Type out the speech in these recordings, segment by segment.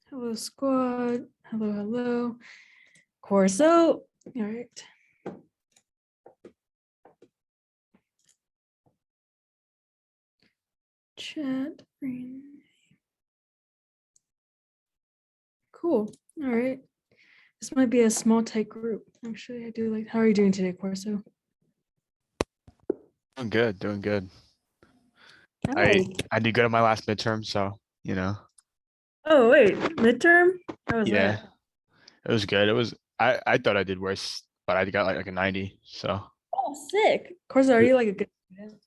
Hello, squad. Hello, hello. Corso. All right. Chat. Cool. All right. This might be a small, tight group. Actually, I do like. How are you doing today, Corso? Doing good, doing good. Hi. I did good on my last midterm, so Oh wait, midterm. How was yeah, that? it was good. I thought I did worse, but I got like a 90. So Oh, sick. Corso, are it- you like a good student?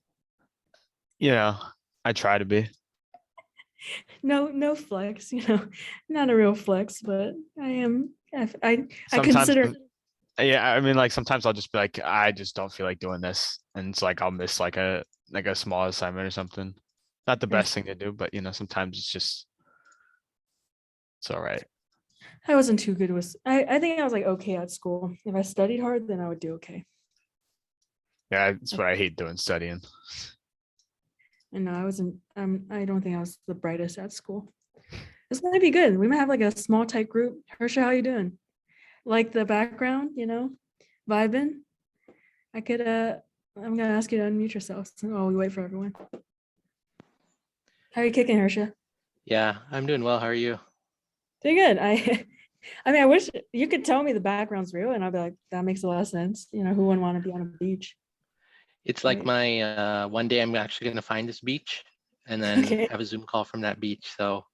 you know, I try to be. No flex. Not a real flex, but I am. I Sometimes, consider. yeah, I mean, like sometimes I'll just be like, I just don't feel like doing this, and it's like I'll miss like a small assignment or something. Not the best thing to do, but sometimes it's all right. I wasn't too good with. I think I was like okay at school. If I studied hard, then I would do okay. Yeah, it's what I hate doing, studying. And no, I wasn't. I don't think I was the brightest at school. This might be good. We might have like a small tight group. Hersha, how you doing? Like the background, vibing. I could. I'm gonna ask you to unmute yourself while we wait for everyone. How are you kicking, Hersha? Yeah, I'm doing well. How are you? Doing good. I mean, I wish you could tell me the background's real, and I'll be like, that makes a lot of sense. Who wouldn't want to be on a beach? It's like Right. my one day I'm actually going to find this beach and then Okay. have a Zoom call from that beach. So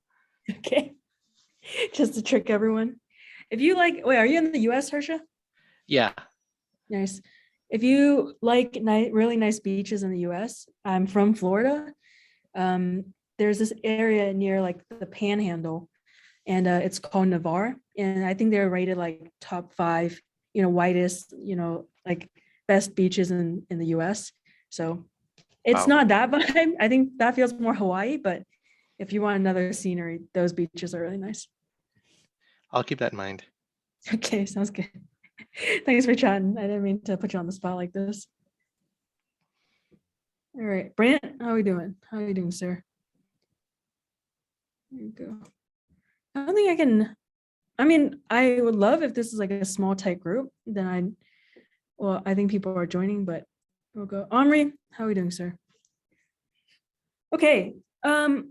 Okay. Just to trick everyone. If you like, wait, are you in the US, Hersha? yeah, Nice. If you like really nice beaches in the US, I'm from Florida. There's this area near like the Panhandle, and it's called Navarre. And I think they're rated like top 5, whitest, like best beaches in the US. So it's wow. not that vibe. I think that feels more Hawaii, but if you want another scenery, those beaches are really nice. I'll keep that in mind. Okay, sounds good. Thanks for chatting. I didn't mean to put you on the spot like this. All right, Brant, how are we doing? How are you doing, sir? There you go. I don't think I can. I mean, I would love if this is like a small tight group. Then I think people are joining, but we'll go. Omri, how are we doing, sir? Okay. I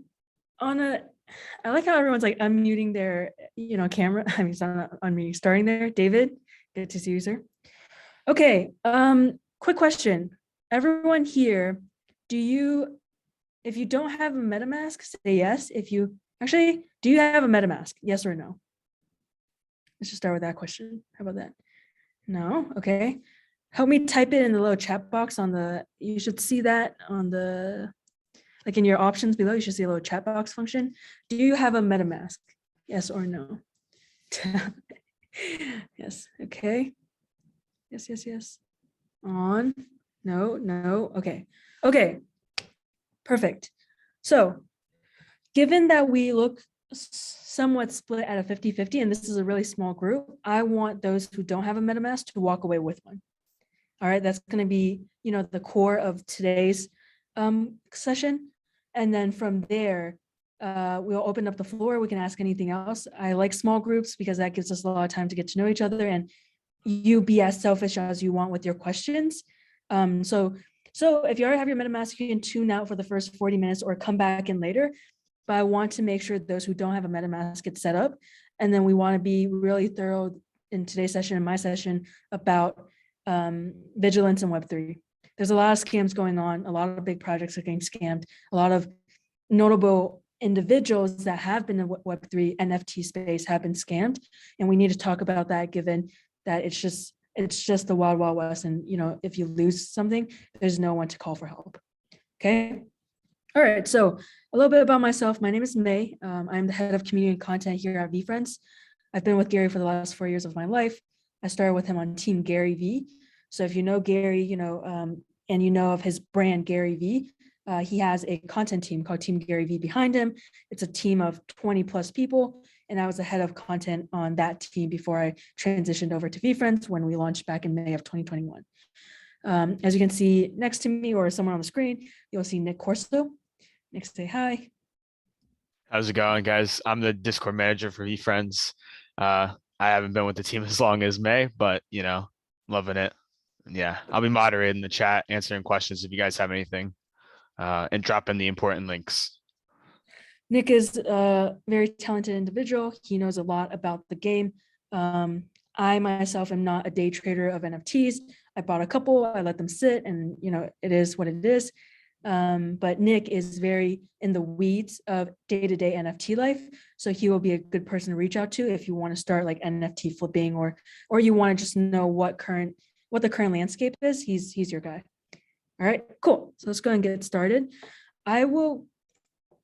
like how everyone's like unmuting their, camera. I mean, it's not unmuting, starting there. David, good to see you, sir. Okay. Quick question. Everyone here, if you don't have a MetaMask, say yes. Do you have a MetaMask? Yes or no? Let's just start with that question. How about that? No? Okay. Help me type it in the little chat box you should see that like in your options below, you should see a little chat box function. Do you have a MetaMask? Yes or no? Yes. Okay. Yes. On. No. Okay. Perfect. So given that we look somewhat split at a 50-50, and this is a really small group, I want those who don't have a MetaMask to walk away with one. All right, that's going to be, the core of today's session. And then from there, we'll open up the floor. We can ask anything else. I like small groups because that gives us a lot of time to get to know each other and you be as selfish as you want with your questions. So if you already have your MetaMask, you can tune out for the first 40 minutes or come back in later. But I want to make sure those who don't have a MetaMask get set up. And then we want to be really thorough in today's session and my session about vigilance in Web3. There's a lot of scams going on. A lot of big projects are getting scammed. A lot of notable individuals that have been in Web3 NFT space have been scammed. And we need to talk about that given that it's just the wild, wild west. And, if you lose something, there's no one to call for help. Okay. All right. So a little bit about myself. My name is May. I'm the head of community and content here at VeeFriends. I've been with Gary for the last 4 years of my life. I started with him on Team Gary V. So if you know Gary, and you know of his brand Gary V, he has a content team called Team Gary V behind him. It's a team of 20 plus people. And I was the head of content on that team before I transitioned over to VeeFriends when we launched back in May of 2021. As you can see next to me or somewhere on the screen, you'll see Nick Corso. Nick, say hi. How's it going, guys? I'm the Discord manager for VeeFriends. I haven't been with the team as long as May, but loving it. And yeah, I'll be moderating the chat, answering questions if you guys have anything, and dropping the important links. Nick is a very talented individual. He knows a lot about the game. I myself am not a day trader of NFTs. I bought a couple, I let them sit, and it is what it is. But Nick is very in the weeds of day-to-day NFT life. So he will be a good person to reach out to if you want to start like NFT flipping or you want to just know what the current landscape is. He's your guy. All right, cool. So let's go and get started. I will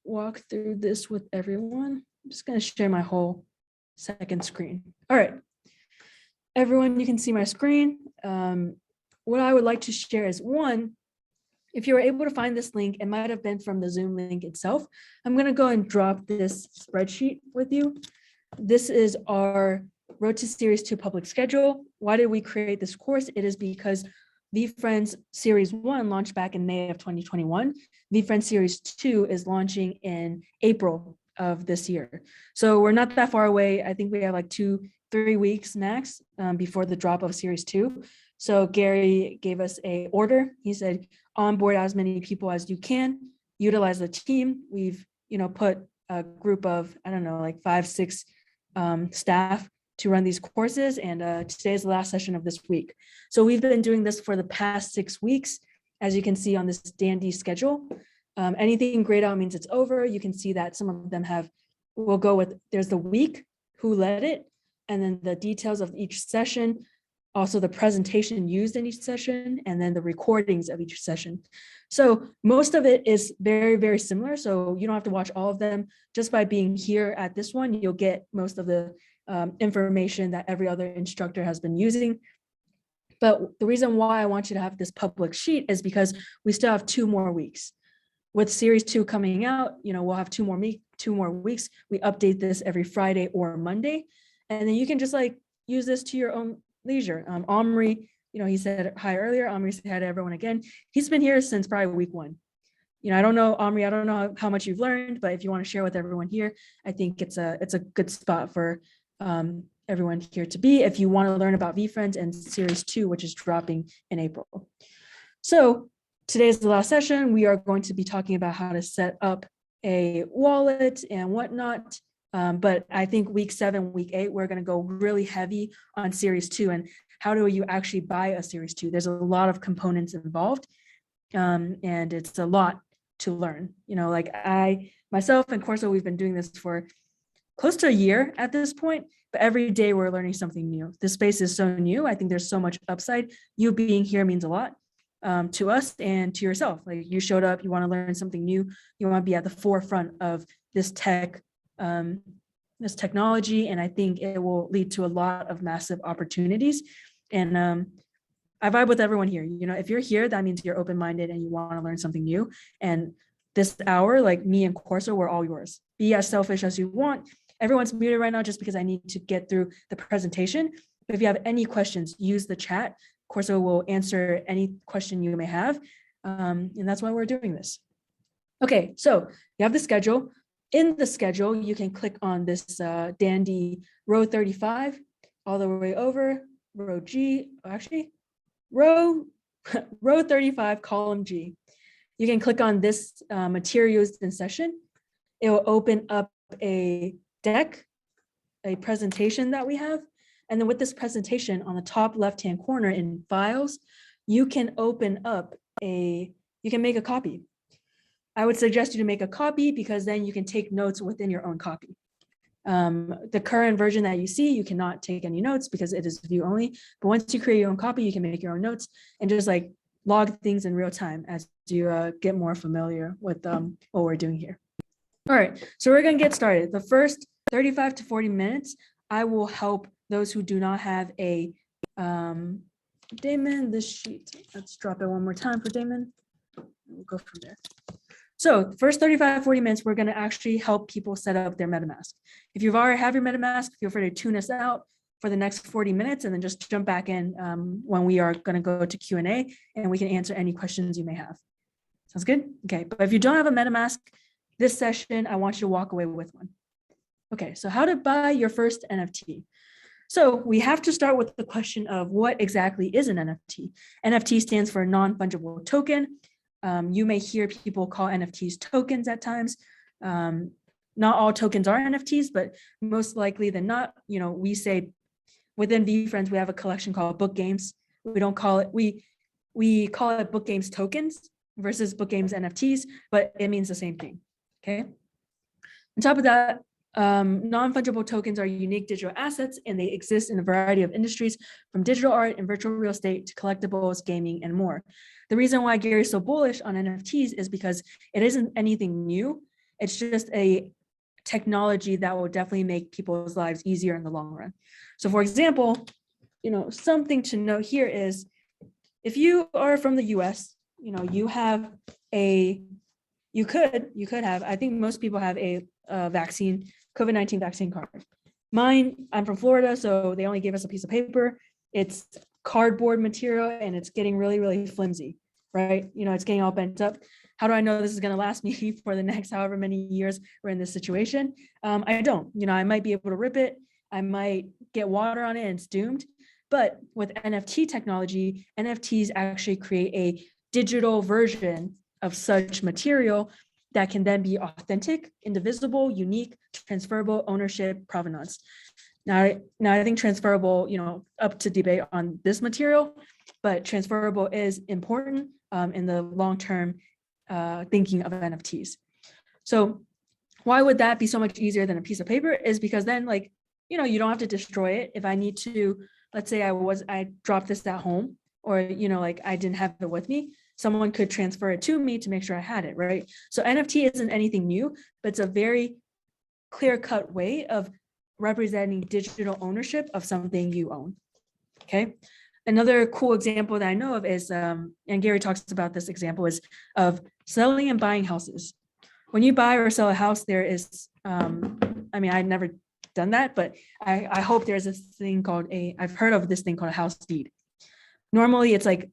walk through this with everyone. I'm just going to share my whole second screen. All right. Everyone, you can see my screen. What I would like to share is one, if you were able to find this link, it might have been from the Zoom link itself. I'm going to go and drop this spreadsheet with you. This is our Road to Series 2 public schedule. Why did we create this course? It is because VeeFriends Series 1 launched back in May of 2021. VeeFriends Series 2 is launching in April of this year. So we're not that far away. I think we have like 2-3 weeks max before the drop of Series 2. So Gary gave us a order. He said, onboard as many people as you can, utilize the team. We've, put a group of, I don't know, like 5-6 staff to run these courses. And today is the last session of this week. So we've been doing this for the past 6 weeks, as you can see on this dandy schedule. Anything grayed out means it's over. You can see that some of them we'll go with, there's the week, who led it, and then the details of each session, also the presentation used in each session, and then the recordings of each session. So most of it is very, very similar. So you don't have to watch all of them. Just by being here at this one, you'll get most of the information that every other instructor has been using. But the reason why I want you to have this public sheet is because we still have 2 more weeks. With Series 2 coming out, we'll have 2 more weeks. We update this every Friday or Monday. And then you can just like use this to your own leisure. Omri, he said hi earlier. Omri said hi to everyone again. He's been here since probably week 1. I don't know, Omri, I don't know how much you've learned, but if you want to share with everyone here, I think it's a good spot for everyone here to be if you want to learn about VeeFriends and Series 2, which is dropping in April. So today is the last session. We are going to be talking about how to set up a wallet and whatnot. But I think week 7, week 8, we're going to go really heavy on Series 2 and how do you actually buy a Series 2? There's a lot of components involved, and it's a lot to learn. Like I, myself and Corso, we've been doing this for close to a year at this point, but every day we're learning something new. This space is so new. I think there's so much upside. You being here means a lot to us and to yourself. Like you showed up, you want to learn something new. You want to be at the forefront of this technology, and I think it will lead to a lot of massive opportunities. And I vibe with everyone here. If you're here, that means you're open-minded and you want to learn something new. And this hour, like me and Corso, we're all yours. Be as selfish as you want. Everyone's muted right now just because I need to get through the presentation. But if you have any questions, use the chat. Corso will answer any question you may have. And that's why we're doing this. Okay, so you have the schedule. In the schedule, you can click on this dandy row 35 all the way over, row G, actually, row 35, column G. You can click on this materials in session. It will open up a deck, a presentation that we have. And then with this presentation on the top left-hand corner in files, you can open up you can make a copy. I would suggest you to make a copy because then you can take notes within your own copy. The current version that you see, you cannot take any notes because it is view only. But once you create your own copy, you can make your own notes and just like log things in real time as you get more familiar with what we're doing here. All right, so we're gonna get started. The first 35 to 40 minutes, I will help those who do not have a Damon, this sheet. Let's drop it one more time for Damon. We'll go from there. So first 35, 40 minutes, we're gonna actually help people set up their MetaMask. If you've already have your MetaMask, feel free to tune us out for the next 40 minutes and then just jump back in when we are gonna go to Q&A and we can answer any questions you may have. Sounds good? Okay, but if you don't have a MetaMask, this session, I want you to walk away with one. Okay, so how to buy your first NFT. So we have to start with the question of what exactly is an NFT. NFT stands for non-fungible token. You may hear people call NFTs tokens at times. Not all tokens are NFTs, but most likely than not, we say within VeeFriends, we have a collection called Book Games. We don't call it, we call it Book Games tokens versus Book Games NFTs, but it means the same thing, okay? On top of that, non-fungible tokens are unique digital assets, and they exist in a variety of industries, from digital art and virtual real estate to collectibles, gaming, and more. The reason why Gary's so bullish on NFTs is because it isn't anything new. It's just a technology that will definitely make people's lives easier in the long run. So for example, something to note here is if you are from the US, you have you could have, I think most people have a vaccine, COVID-19 vaccine card. Mine, I'm from Florida, so they only gave us a piece of paper. It's cardboard material and it's getting really, really flimsy, right? It's getting all bent up. How do I know this is going to last me for the next however many years we're in this situation? I don't. I might be able to rip it. I might get water on it and it's doomed. But with NFT technology, NFTs actually create a digital version of such material that can then be authentic, indivisible, unique, transferable, ownership, provenance. Now I think transferable, up to debate on this material, but transferable is important in the long-term thinking of NFTs. So why would that be so much easier than a piece of paper? Is because then you don't have to destroy it. If I need to, let's say I dropped this at home, or I didn't have it with me, someone could transfer it to me to make sure I had it, right? So NFT isn't anything new, but it's a very clear-cut way of representing digital ownership of something you own, okay? Another cool example that I know of is, and Gary talks about this example, is of selling and buying houses. When you buy or sell a house, there is, I've never done that, but I hope there's this thing called I've heard of this thing called a house deed. Normally it's like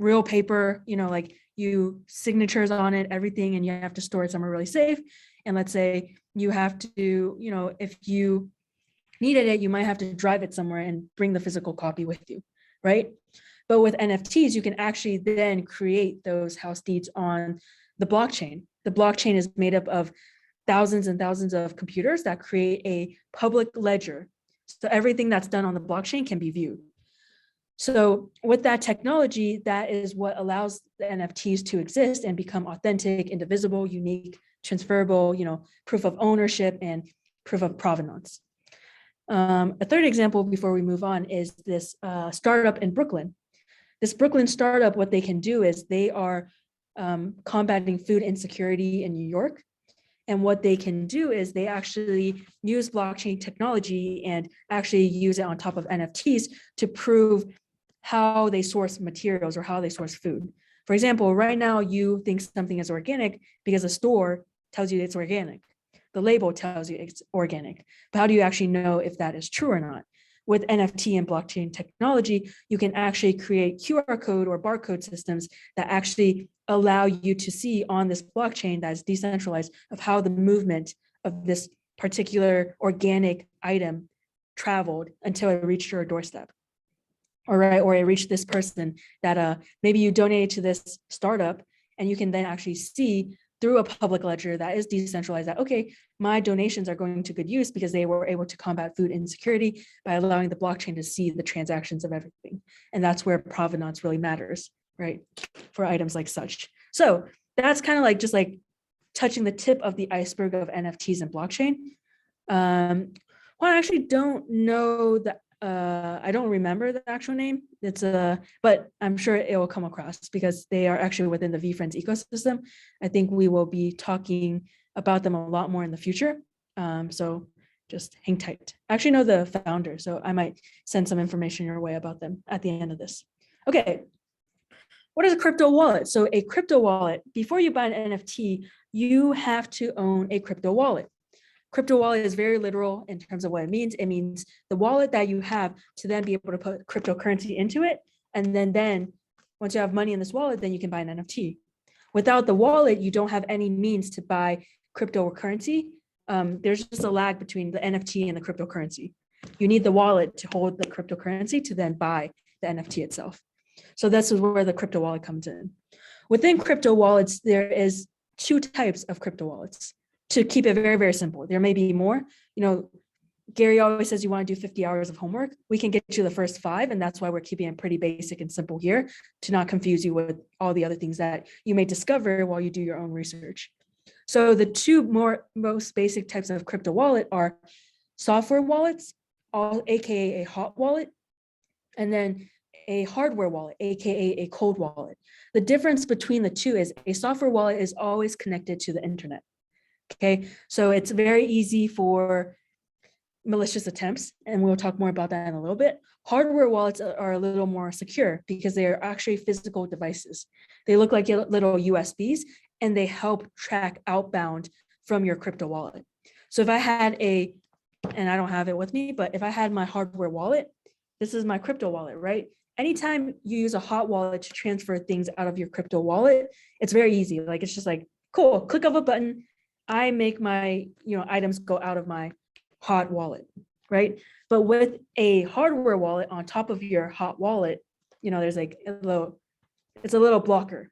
real paper, you signatures on it, everything, and you have to store it somewhere really safe. And let's say you have to, if you needed it, you might have to drive it somewhere and bring the physical copy with you, right? But with NFTs, you can actually then create those house deeds on the blockchain. The blockchain is made up of thousands and thousands of computers that create a public ledger. So everything that's done on the blockchain can be viewed. So with that technology, that is what allows the NFTs to exist and become authentic, indivisible, unique, transferable, proof of ownership and proof of provenance. A third example before we move on is this startup in Brooklyn. This Brooklyn startup, what they can do is they are combating food insecurity in New York. And what they can do is they actually use blockchain technology and actually use it on top of NFTs to prove how they source materials or how they source food. For example, right now you think something is organic because a store tells you it's organic. The label tells you it's organic, but how do you actually know if that is true or not? With NFT and blockchain technology, you can actually create QR code or barcode systems that actually allow you to see on this blockchain that is decentralized of how the movement of this particular organic item traveled until it reached your doorstep. All right, or it reached this person that maybe you donated to this startup, and you can then actually see through a public ledger that is decentralized that, okay, my donations are going to good use because they were able to combat food insecurity by allowing the blockchain to see the transactions of everything. And that's where provenance really matters, right, for items like such. So that's kind of just touching the tip of the iceberg of NFTs and blockchain. Well, I actually don't know that. I don't remember the actual name. It's but I'm sure it will come across because they are actually within the VeeFriends ecosystem. I think we will be talking about them a lot more in the future. So just hang tight. I actually know the founder, so I might send some information your way about them at the end of this. Okay. What is a crypto wallet? So a crypto wallet, before you buy an NFT, you have to own a crypto wallet. Crypto wallet is very literal in terms of what it means. It means the wallet that you have to then be able to put cryptocurrency into it. And then once you have money in this wallet, then you can buy an NFT. Without the wallet, you don't have any means to buy cryptocurrency, there's just a lag between the NFT and the cryptocurrency. You need the wallet to hold the cryptocurrency to then buy the NFT itself. So this is where the crypto wallet comes in. Within crypto wallets, there is 2 types of crypto wallets. To keep it very, very simple, there may be more. Gary always says you want to do 50 hours of homework. We can get you the first 5, and that's why we're keeping it pretty basic and simple here to not confuse you with all the other things that you may discover while you do your own research. So the 2 most basic types of crypto wallet are software wallets, aka a hot wallet, and then a hardware wallet, aka a cold wallet. The difference between the 2 is a software wallet is always connected to the internet. Okay, so it's very easy for malicious attempts, and we'll talk more about that in a little bit. Hardware wallets are a little more secure because they are actually physical devices. They look like little USBs, and they help track outbound from your crypto wallet. So if I had and I don't have it with me, but if I had my hardware wallet, this is my crypto wallet, right? Anytime you use a hot wallet to transfer things out of your crypto wallet, it's very easy. Like, it's just like, cool, click of a button, I make my items go out of my hot wallet, right? But with a hardware wallet on top of your hot wallet, there's like it's a little blocker.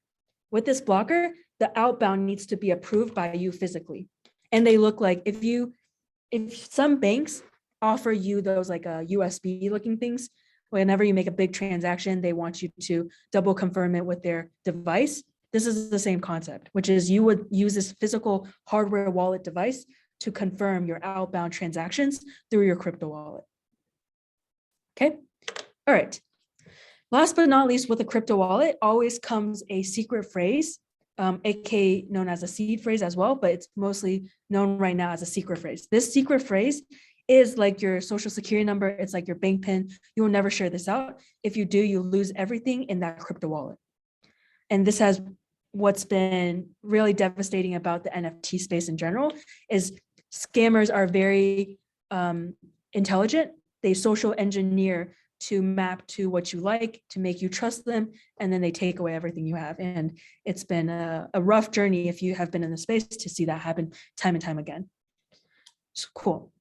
With this blocker, the outbound needs to be approved by you physically. And they look like, if some banks offer you those like USB looking things, whenever you make a big transaction, they want you to double confirm it with their device. This is the same concept, which is you would use this physical hardware wallet device to confirm your outbound transactions through your crypto wallet. Okay, all right. Last but not least, with a crypto wallet always comes a secret phrase, aka known as a seed phrase as well, but it's mostly known right now as a secret phrase. This secret phrase is like your social security number. It's like your bank PIN. You will never share this out. If you do, you lose everything in that crypto wallet. And this has what's been really devastating about the NFT space in general is scammers are very intelligent. They social engineer to map to what you like, to make you trust them, and then they take away everything you have. And it's been a rough journey if you have been in the space to see that happen time and time again. So cool.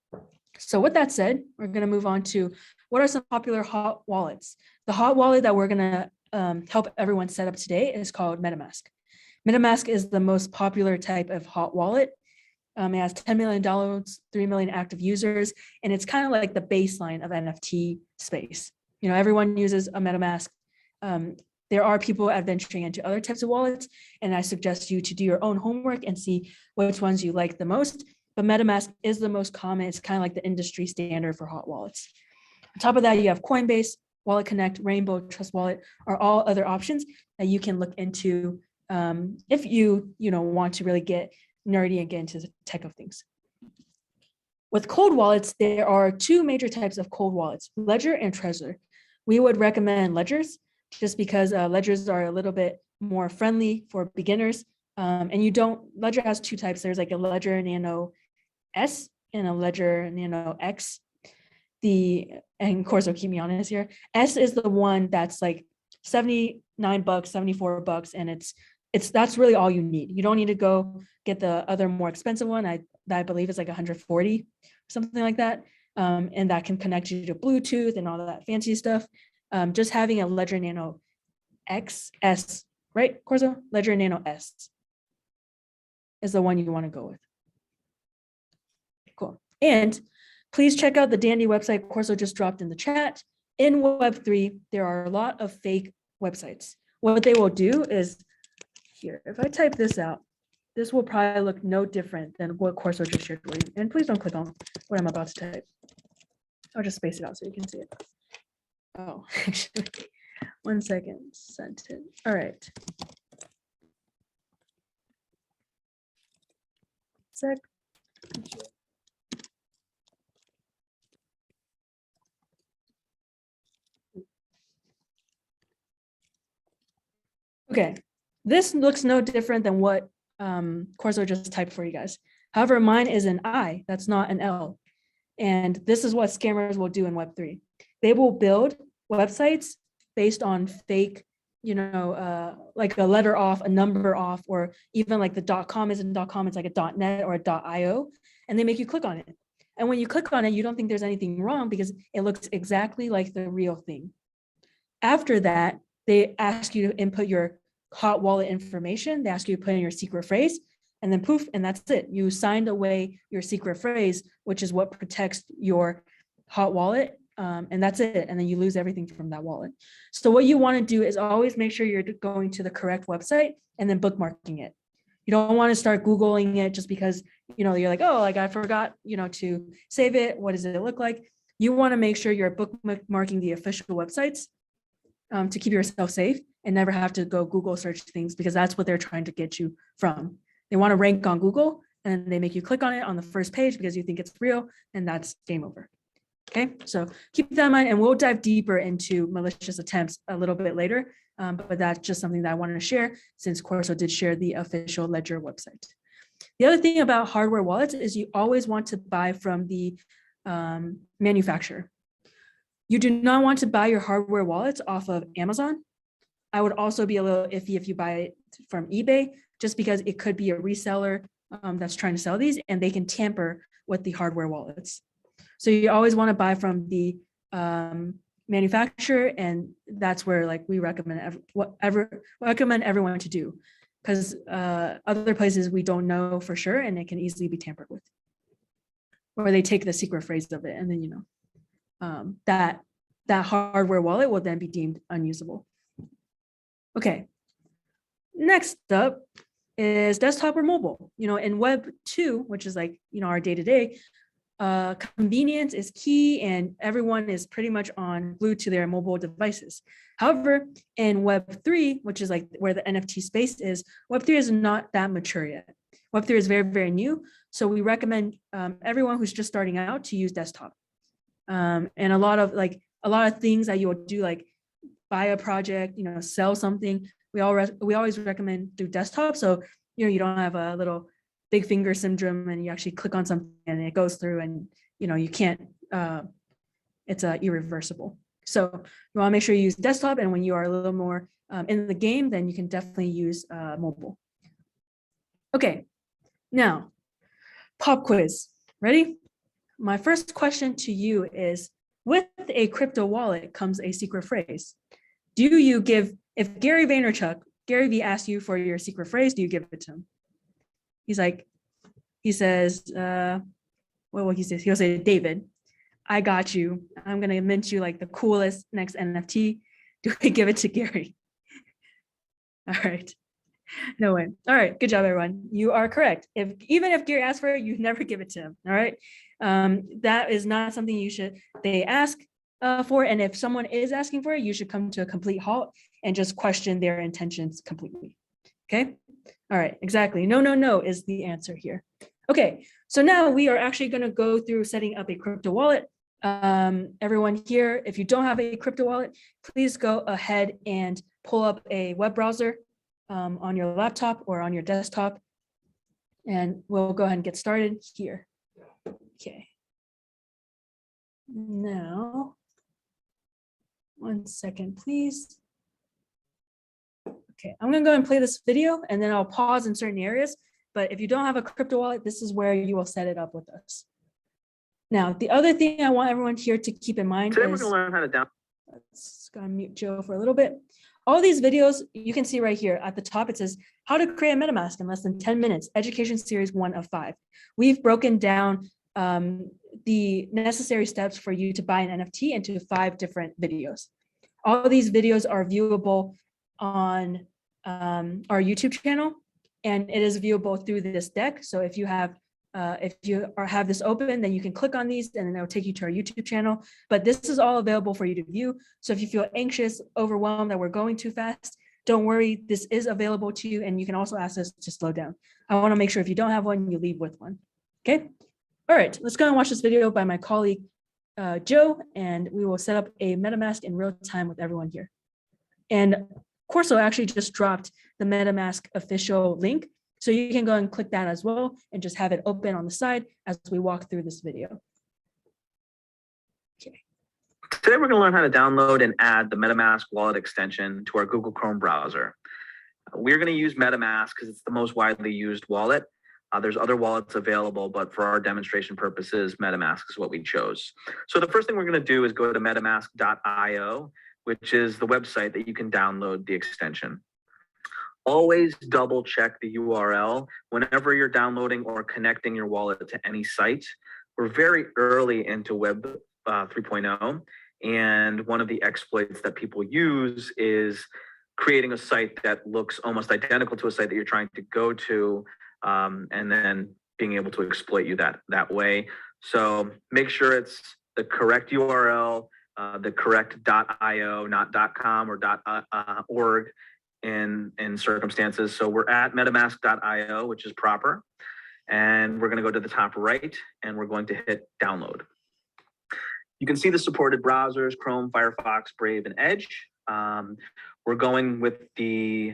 So with that said, we're going to move on to what are some popular hot wallets. The hot wallet that we're going to help everyone set up today is called Metamask. Metamask is the most popular type of hot wallet. It has $10 million, 3 million active users, and it's kind of like the baseline of NFT space. Everyone uses a Metamask. There are people adventuring into other types of wallets, and I suggest you to do your own homework and see which ones you like the most. But Metamask is the most common. It's kind of like the industry standard for hot wallets. On top of that, you have Coinbase, Wallet Connect, Rainbow, Trust Wallet are all other options that you can look into if you want to really get nerdy and get into the tech of things. With cold wallets, there are 2 major types of cold wallets, Ledger and Trezor. We would recommend Ledgers just because Ledgers are a little bit more friendly for beginners. And Ledger has 2 types. There's like a Ledger Nano S and a Ledger Nano X. And of course, keep me honest here. S is the one that's like $79, $74, and that's really all you need. You don't need to go get the other more expensive one. I believe it's like 140, something like that. And that can connect you to Bluetooth and all that fancy stuff. Just having a Ledger Nano XS, right, Corso? Ledger Nano S is the one you want to go with. Cool. And please check out the dandy website Corso just dropped in the chat. In Web3, there are a lot of fake websites. What they will do is, here, if I type this out, this will probably look no different than what Corso just shared with you. And please don't click on what I'm about to type. I'll just space it out so you can see it. Oh, actually, 1 second, sent it. All right. Sec. Okay, this looks no different than what Corso just typed for you guys. However, mine is an I, that's not an L. And this is what scammers will do in Web3. They will build websites based on fake like a letter off, a number off, or even like the .com isn't .com, it's like a .net or a .io, and they make you click on it. And when you click on it, you don't think there's anything wrong because it looks exactly like the real thing. After that, they ask you to input your hot wallet information. They ask you to put in your secret phrase, and then poof, and that's it. You signed away your secret phrase, which is what protects your hot wallet. And that's it. And then you lose everything from that wallet. So what you want to do is always make sure you're going to the correct website and then bookmarking it. You don't want to start Googling it just because, you're like, oh, like I forgot, to save it. What does it look like? You want to make sure you're bookmarking the official websites to keep yourself safe and never have to go Google search things, because that's what they're trying to get you from. They want to rank on Google, and they make you click on it on the first page because you think it's real, and that's game over. Okay, so keep that in mind, and we'll dive deeper into malicious attempts a little bit later, but that's just something that I wanted to share since Corso did share the official Ledger website. The other thing about hardware wallets is you always want to buy from the manufacturer. You do not want to buy your hardware wallets off of Amazon. I would also be a little iffy if you buy it from eBay, just because it could be a reseller that's trying to sell these, and they can tamper with the hardware wallets. So you always want to buy from the manufacturer, and that's where like we recommend everyone to do, because other places we don't know for sure, and it can easily be tampered with, or they take the secret phrase of it, and then that hardware wallet will then be deemed unusable. Okay, next up is desktop or mobile. In Web 2, which is like our day-to-day, convenience is key, and everyone is pretty much glued to their mobile devices. However, in Web 3, which is like where the NFT space is, Web 3 is not that mature yet. Web 3 is very, very new. So we recommend everyone who's just starting out to use desktop. And a lot of things that you'll do, like buy a project, sell something, we always recommend do desktop. So, you don't have a little big finger syndrome and you actually click on something and it goes through, and you can't, it's irreversible. So you want to make sure you use desktop, and when you are a little more in the game, then you can definitely use mobile. Okay, now pop quiz. Ready? My first question to you is, with a crypto wallet comes a secret phrase. Do you give, if Gary Vee asks you for your secret phrase, do you give it to him? He says, what will he say? He'll say, David, I got you. I'm going to mint you like the coolest next NFT. Do I give it to Gary? All right. No way. All right. Good job, everyone. You are correct. Even if Gary asks for it, you never give it to him. All right. That is not something they ask for. And if someone is asking for it, you should come to a complete halt and just question their intentions completely. Okay. All right. Exactly. No is the answer here. Okay. So now we are actually going to go through setting up a crypto wallet. Everyone here, if you don't have a crypto wallet, please go ahead and pull up a web browser on your laptop or on your desktop, and we'll go ahead and get started here. Okay. Now, 1 second, please. Okay, I'm gonna go and play this video, and then I'll pause in certain areas. But if you don't have a crypto wallet, this is where you will set it up with us. Now, the other thing I want everyone here to keep in mind Today is, we're going to learn how to download. Let's go and mute Joe for a little bit. All these videos, you can see right here at the top, it says how to create a MetaMask in less than 10 minutes, education series 1 of 5. We've broken down the necessary steps for you to buy an NFT into 5 different videos. All of these videos are viewable on our YouTube channel, and it is viewable through this deck. So if you have this open, then you can click on these and then it'll take you to our YouTube channel. But this is all available for you to view. So if you feel anxious, overwhelmed that we're going too fast, don't worry, this is available to you, and you can also ask us to slow down. I want to make sure if you don't have one, you leave with one. Okay. All right, let's go and watch this video by my colleague, Joe, and we will set up a MetaMask in real time with everyone here. And Corso actually just dropped the MetaMask official link, so you can go and click that as well and just have it open on the side as we walk through this video. Okay. Today we're going to learn how to download and add the Metamask wallet extension to our Google Chrome browser. We're going to use Metamask because it's the most widely used wallet. There's other wallets available, but for our demonstration purposes, Metamask is what we chose. So the first thing we're going to do is go to metamask.io, which is the website that you can download the extension. Always double check the URL whenever you're downloading or connecting your wallet to any site. We're very early into Web 3.0, and one of the exploits that people use is creating a site that looks almost identical to a site that you're trying to go to, and then being able to exploit you that way. So make sure it's the correct URL, the correct .io, not .com or .org in circumstances. So we're at metamask.io, which is proper. And we're going to go to the top right, and we're going to hit download. You can see the supported browsers: Chrome, Firefox, Brave, and Edge. We're going with the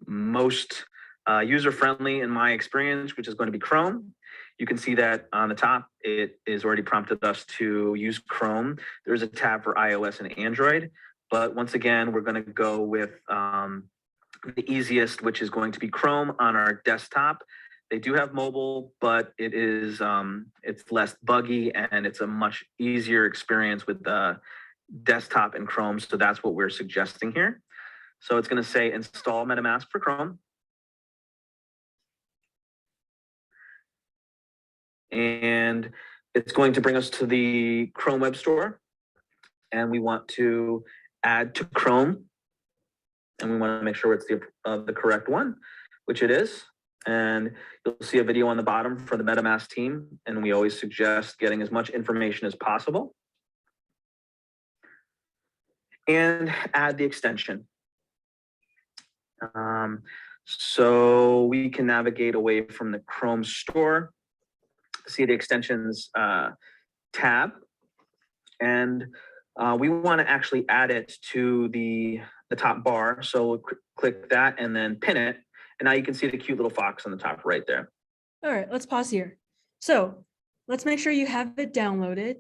most user-friendly in my experience, which is going to be Chrome. You can see that on the top, it is already prompted us to use Chrome. There's a tab for iOS and Android, but once again, we're going to go with the easiest, which is going to be Chrome on our desktop. They do have mobile, but it is it's less buggy and it's a much easier experience with the desktop and Chrome. So that's what we're suggesting here. So it's going to say install MetaMask for Chrome. And it's going to bring us to the Chrome Web Store. And we want to add to Chrome. And we want to make sure it's the correct one, which it is. And you'll see a video on the bottom for the MetaMask team. And we always suggest getting as much information as possible. And add the extension. So we can navigate away from the Chrome store, see the extensions tab. And we want to actually add it to the top bar. So we'll click that and then pin it. And now you can see the cute little fox on the top right there. All right, let's pause here. So let's make sure you have it downloaded.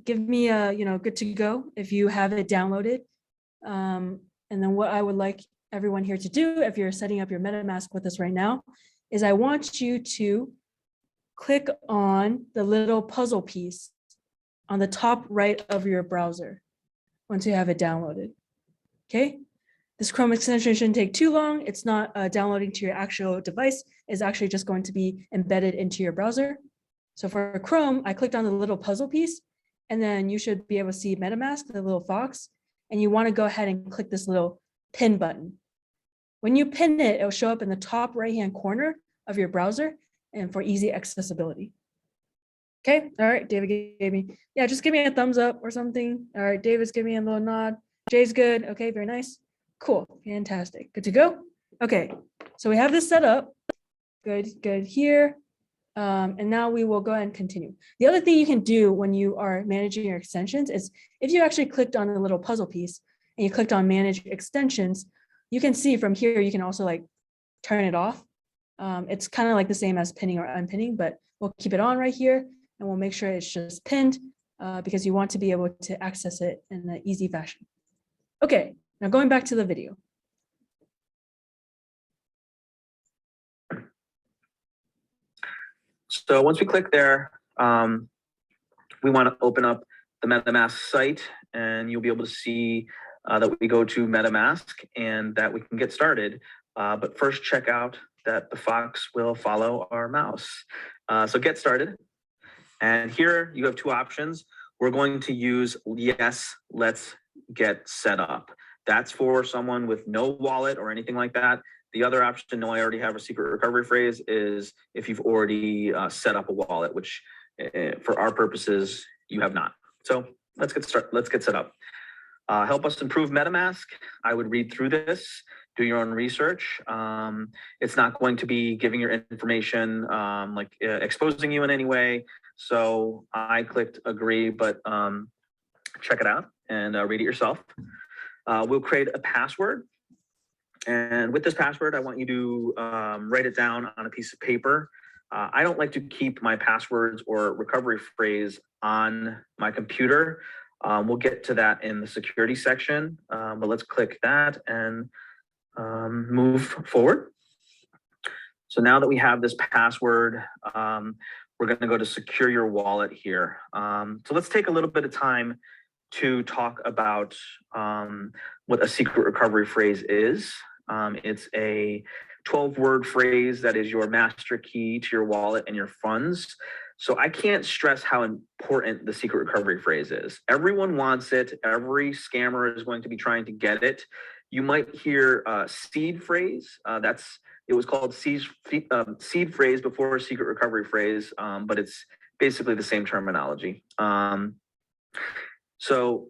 Give me a, good to go if you have it downloaded. And then what I would like everyone here to do, if you're setting up your MetaMask with us right now, is I want you to click on the little puzzle piece on the top right of your browser once you have it downloaded. Okay, this Chrome extension shouldn't take too long. It's not downloading to your actual device. It's actually just going to be embedded into your browser. So for Chrome, I clicked on the little puzzle piece, and then you should be able to see MetaMask, the little fox, and you want to go ahead and click this little pin button. When you pin it, it'll show up in the top right-hand corner of your browser and for easy accessibility. Okay, all right, David gave me, yeah, just give me a thumbs up or something. All right, David's giving me a little nod. Jay's good, okay, very nice. Cool, fantastic, good to go. Okay, so we have this set up. Good here. And now we will go ahead and continue. The other thing you can do when you are managing your extensions is if you actually clicked on the little puzzle piece and you clicked on manage extensions, you can see from here, you can also like turn it off. It's kind of like the same as pinning or unpinning, but we'll keep it on right here and we'll make sure it's just pinned because you want to be able to access it in an easy fashion. Okay, now going back to the video. So once we click there, we want to open up the MetaMask site, and you'll be able to see that we go to MetaMask and that we can get started. But first, check out that the fox will follow our mouse. So get started. And here you have two options. We're going to use yes, let's get set up. That's for someone with no wallet or anything like that. The other option, no, I already have a secret recovery phrase, is if you've already set up a wallet, which for our purposes, you have not. So let's get started. Let's get set up. Help us improve MetaMask. I would read through this, do your own research. It's not going to be giving your information, exposing you in any way. So I clicked agree, but check it out and read it yourself. We'll create a password. And with this password, I want you to write it down on a piece of paper. I don't like to keep my passwords or recovery phrase on my computer. We'll get to that in the security section, but let's click that and move forward. So now that we have this password, we're going to go to secure your wallet here. So let's take a little bit of time to talk about what a secret recovery phrase is. It's a 12-word phrase that is your master key to your wallet and your funds. So I can't stress how important the secret recovery phrase is. Everyone wants it. Every scammer is going to be trying to get it. You might hear seed phrase. It was called seed phrase before secret recovery phrase, but it's basically the same terminology. So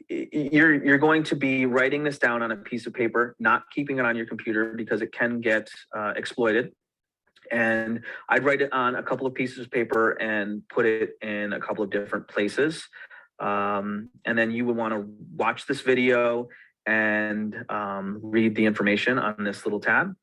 you're going to be writing this down on a piece of paper, not keeping it on your computer because it can get exploited. And I'd write it on a couple of pieces of paper and put it in a couple of different places. And then you would want to watch this video and read the information on this little tab.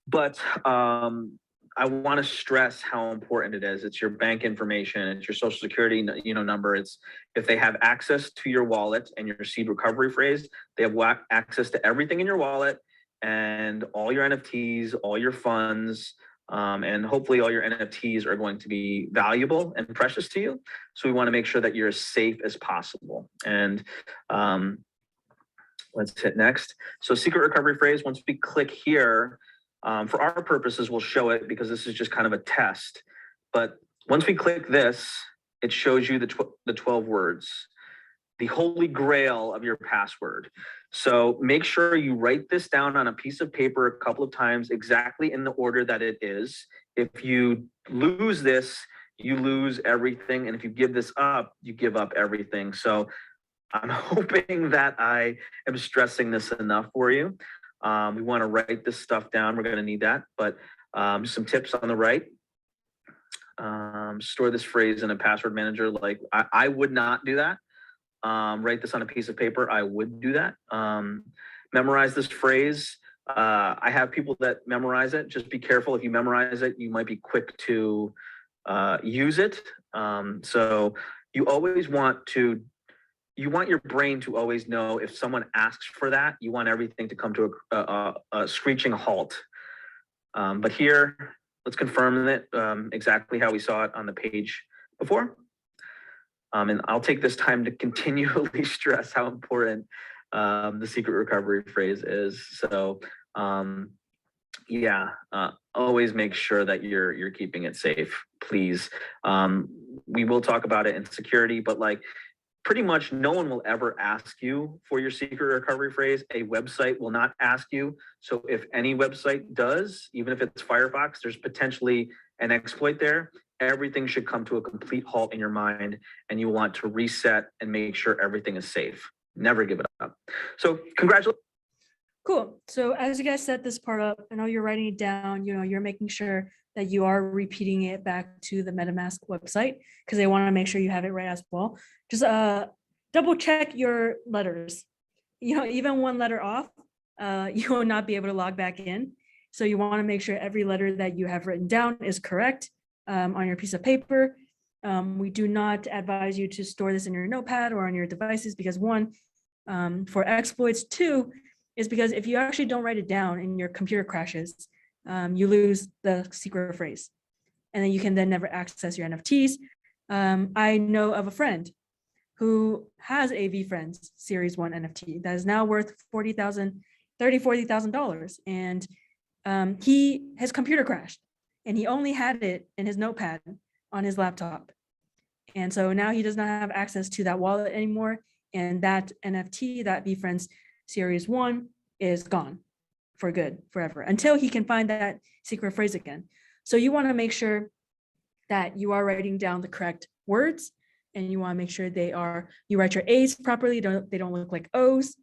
But I want to stress how important it is. It's your bank information, it's your social security number. It's if they have access to your wallet and your seed recovery phrase, they have access to everything in your wallet and all your NFTs, all your funds, and hopefully all your NFTs are going to be valuable and precious to you. So we want to make sure that you're as safe as possible. And let's hit next. So secret recovery phrase, once we click here, for our purposes, we'll show it because this is just kind of a test. But once we click this, it shows you the 12 words, the holy grail of your password. So make sure you write this down on a piece of paper a couple of times, exactly in the order that it is. If you lose this, you lose everything. And if you give this up, you give up everything. So I'm hoping that I am stressing this enough for you. We want to write this stuff down. We're going to need that, but some tips on the right. Store this phrase in a password manager. Like I would not do that. Write this on a piece of paper. I would do that. Memorize this phrase. I have people that memorize it. Just be careful. If you memorize it, you might be quick to use it. So you always want your brain to always know if someone asks for that, you want everything to come to a screeching halt. But here, let's confirm it exactly how we saw it on the page before. And I'll take this time to continually stress how important the secret recovery phrase is. So always make sure that you're keeping it safe, please. We will talk about it in security, but like pretty much no one will ever ask you for your secret recovery phrase. A website will not ask you. So if any website does, even if it's Firefox, there's potentially an exploit there. Everything should come to a complete halt in your mind, and you want to reset and make sure everything is safe. Never give it up. So congratulations. Cool. So as you guys set this part up, I know you're writing it down, you're making sure that you are repeating it back to the Metamask website because they want to make sure you have it right as well. Just double check your letters. Even one letter off, you will not be able to log back in. So you want to make sure every letter that you have written down is correct on your piece of paper. We do not advise you to store this in your notepad or on your devices because one, for exploits, two, is because if you actually don't write it down and your computer crashes, you lose the secret phrase. And then you can then never access your NFTs. I know of a friend who has a VeeFriends Series 1 NFT that is now worth $40,000. And his computer crashed and he only had it in his notepad on his laptop. And so now he does not have access to that wallet anymore. And that NFT, that VeeFriends Series 1 is gone for good, forever, until he can find that secret phrase again. So you want to make sure that you are writing down the correct words, and you want to make sure you write your A's properly, they don't look like O's,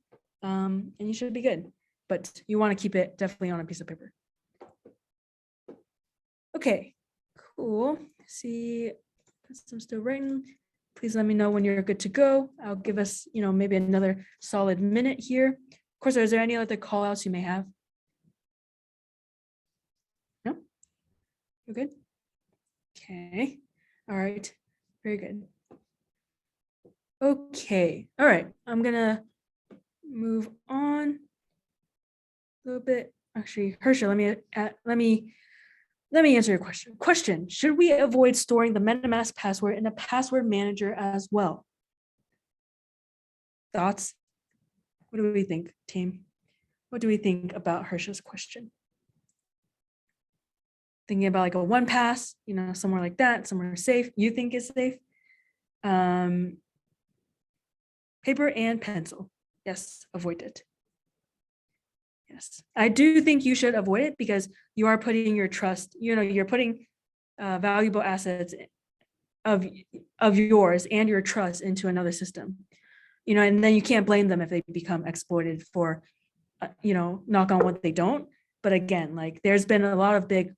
and you should be good. But you want to keep it definitely on a piece of paper. Okay, cool. See, I'm still writing. Please let me know when you're good to go. I'll give us, maybe another solid minute here. Of course, is there any other call outs you may have? No? You're good? Okay. All right. Very good. Okay. All right. I'm gonna move on a little bit. Actually, Herschel, let me answer your question. Question: should we avoid storing the MetaMask password in a password manager as well? Thoughts? What do we think, team? What do we think about Herschel's question? Thinking about like a 1Pass, somewhere like that, somewhere safe, you think is safe. Paper and pencil. Yes, avoid it. Yes, I do think you should avoid it because you are putting your trust, you're putting valuable assets of yours and your trust into another system, and then you can't blame them if they become exploited for, knock on wood, they don't. But again, like there's been a lot of big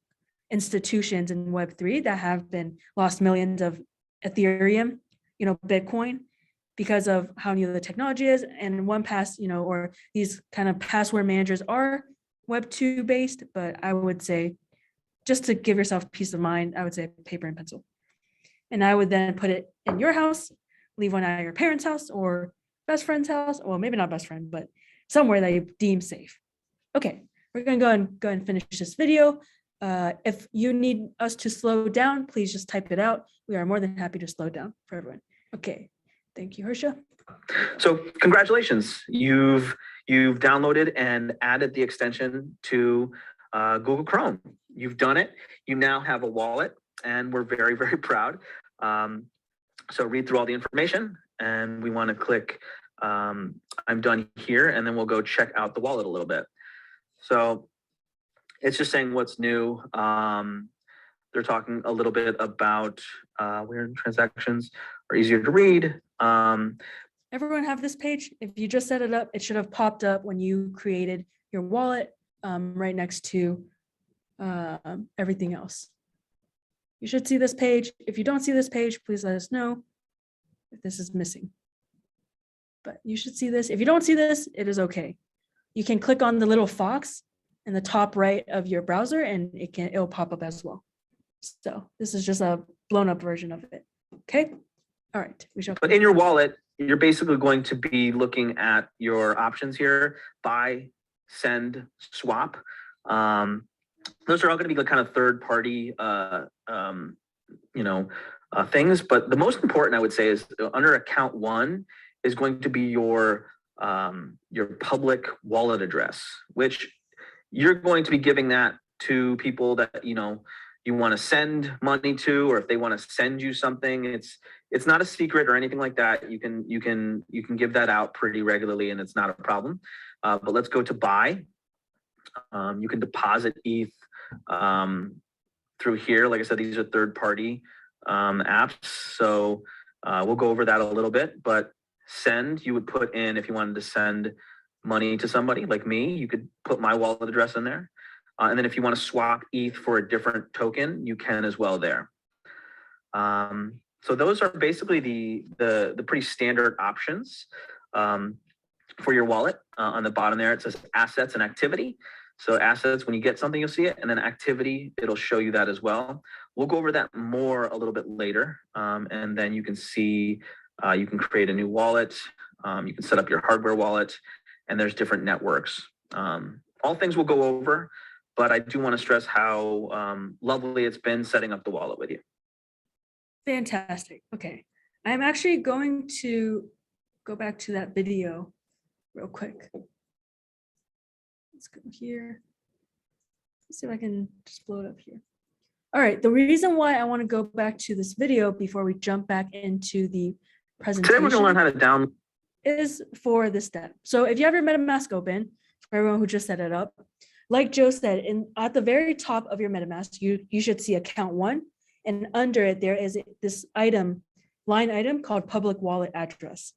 institutions in Web3 that have been lost millions of Ethereum, Bitcoin, because of how new the technology is. And 1Pass, or these kind of password managers are Web2 based, but I would say just to give yourself peace of mind, I would say paper and pencil. And I would then put it in your house, leave one at your parents' house or best friend's house, or maybe not best friend, but somewhere that you deem safe. Okay, we're gonna go and finish this video. If you need us to slow down, please just type it out. We are more than happy to slow down for everyone. Okay, thank you, Herschel. So congratulations, you've downloaded and added the extension to Google Chrome. You've done it. You now have a wallet, and we're very, very proud. So read through all the information, and we want to click I'm done here, and then we'll go check out the wallet a little bit. So it's just saying what's new. They're talking a little bit about where transactions are easier to read. Everyone have this page. If you just set it up, it should have popped up when you created your wallet, right next to everything else. You should see this page. If you don't see this page, please let us know if this is missing. But you should see this. If you don't see this, it is okay. You can click on the little fox in the top right of your browser, and it'll pop up as well. So this is just a blown up version of it. Okay. All right. But in your wallet, you're basically going to be looking at your options here: buy, send, swap. Those are all going to be kind of third-party, things. But the most important, I would say, is under account 1 is going to be your public wallet address, which you're going to be giving that to people that you want to send money to, or if they want to send you something. It's not a secret or anything like that. You can give that out pretty regularly, and it's not a problem. But let's go to buy. You can deposit ETH through here. Like I said, these are third-party apps, so we'll go over that a little bit. But send, you would put in, if you wanted to send money to somebody like me, you could put my wallet address in there. And then if you want to swap ETH for a different token, you can as well there. So those are basically the pretty standard options for your wallet. On the bottom there, it says assets and activity. So assets, when you get something, you'll see it. And then activity, it'll show you that as well. We'll go over that more a little bit later. And then you can see, you can create a new wallet. You can set up your hardware wallet, and there's different networks. All things we'll go over, but I do want to stress how lovely it's been setting up the wallet with you. Fantastic. Okay. I'm actually going to go back to that video real quick. Let's go here. Let's see if I can just blow it up here. All right. The reason why I want to go back to this video before we jump back into the presentation. Today we're going to learn how to download. Is for this step. So if you have your MetaMask open, for everyone who just set it up, like Joe said, at the very top of your MetaMask, you should see account 1, and under it there is this line item called public wallet address.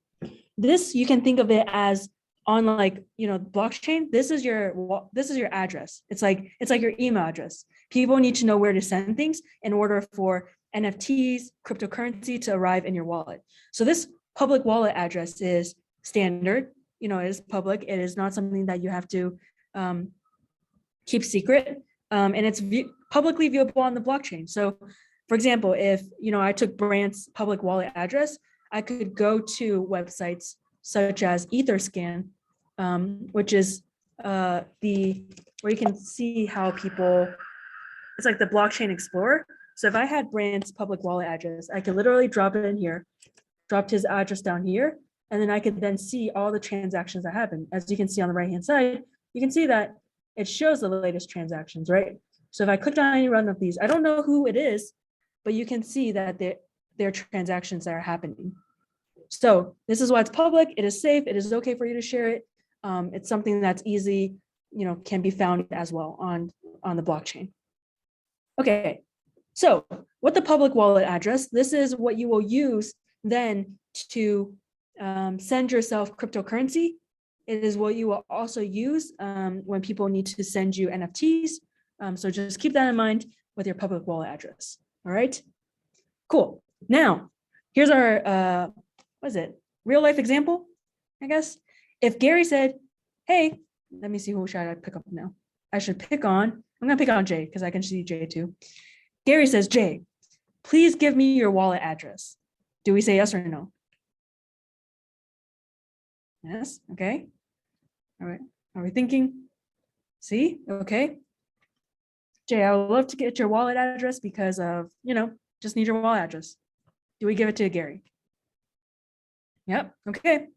This, you can think of it as on blockchain. This is your address. It's like your email address. People need to know where to send things in order for NFTs, cryptocurrency to arrive in your wallet. So this public wallet address is standard, it is public. It is not something that you have to keep secret, and it's publicly viewable on the blockchain. So for example, if I took Brandt's public wallet address, I could go to websites such as Etherscan, which is where you can see how people, it's like the blockchain explorer. So if I had Brand's public wallet address, I could literally drop it in here, dropped his address down here, and then I could then see all the transactions that happen. As you can see on the right-hand side, you can see that it shows the latest transactions, right? So if I clicked on any one of these, I don't know who it is, but you can see that there are transactions that are happening. So this is why it's public. It is safe. It is okay for you to share it. It's something that's easy, can be found as well on the blockchain. Okay, so with the public wallet address, this is what you will use then to send yourself cryptocurrency. It is what you will also use when people need to send you NFTs. So just keep that in mind with your public wallet address. All right, cool. Now, here's our, what is it? Real life example, I guess. If Gary said, hey, let me see who should I pick up now. I should pick on, I'm gonna pick on Jay because I can see Jay too. Gary says, Jay, please give me your wallet address. Do we say yes or no? Yes, okay. All right, are we thinking? See, okay. Jay, I would love to get your wallet address because of, just need your wallet address. Do we give it to Gary? Yep, okay.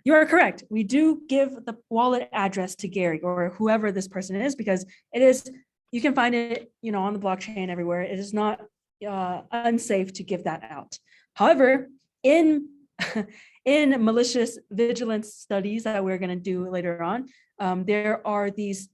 You are correct. We do give the wallet address to Gary or whoever this person is because it is, you can find it, on the blockchain everywhere. It is not unsafe to give that out. However, in malicious vigilance studies that we're going to do later on, there are these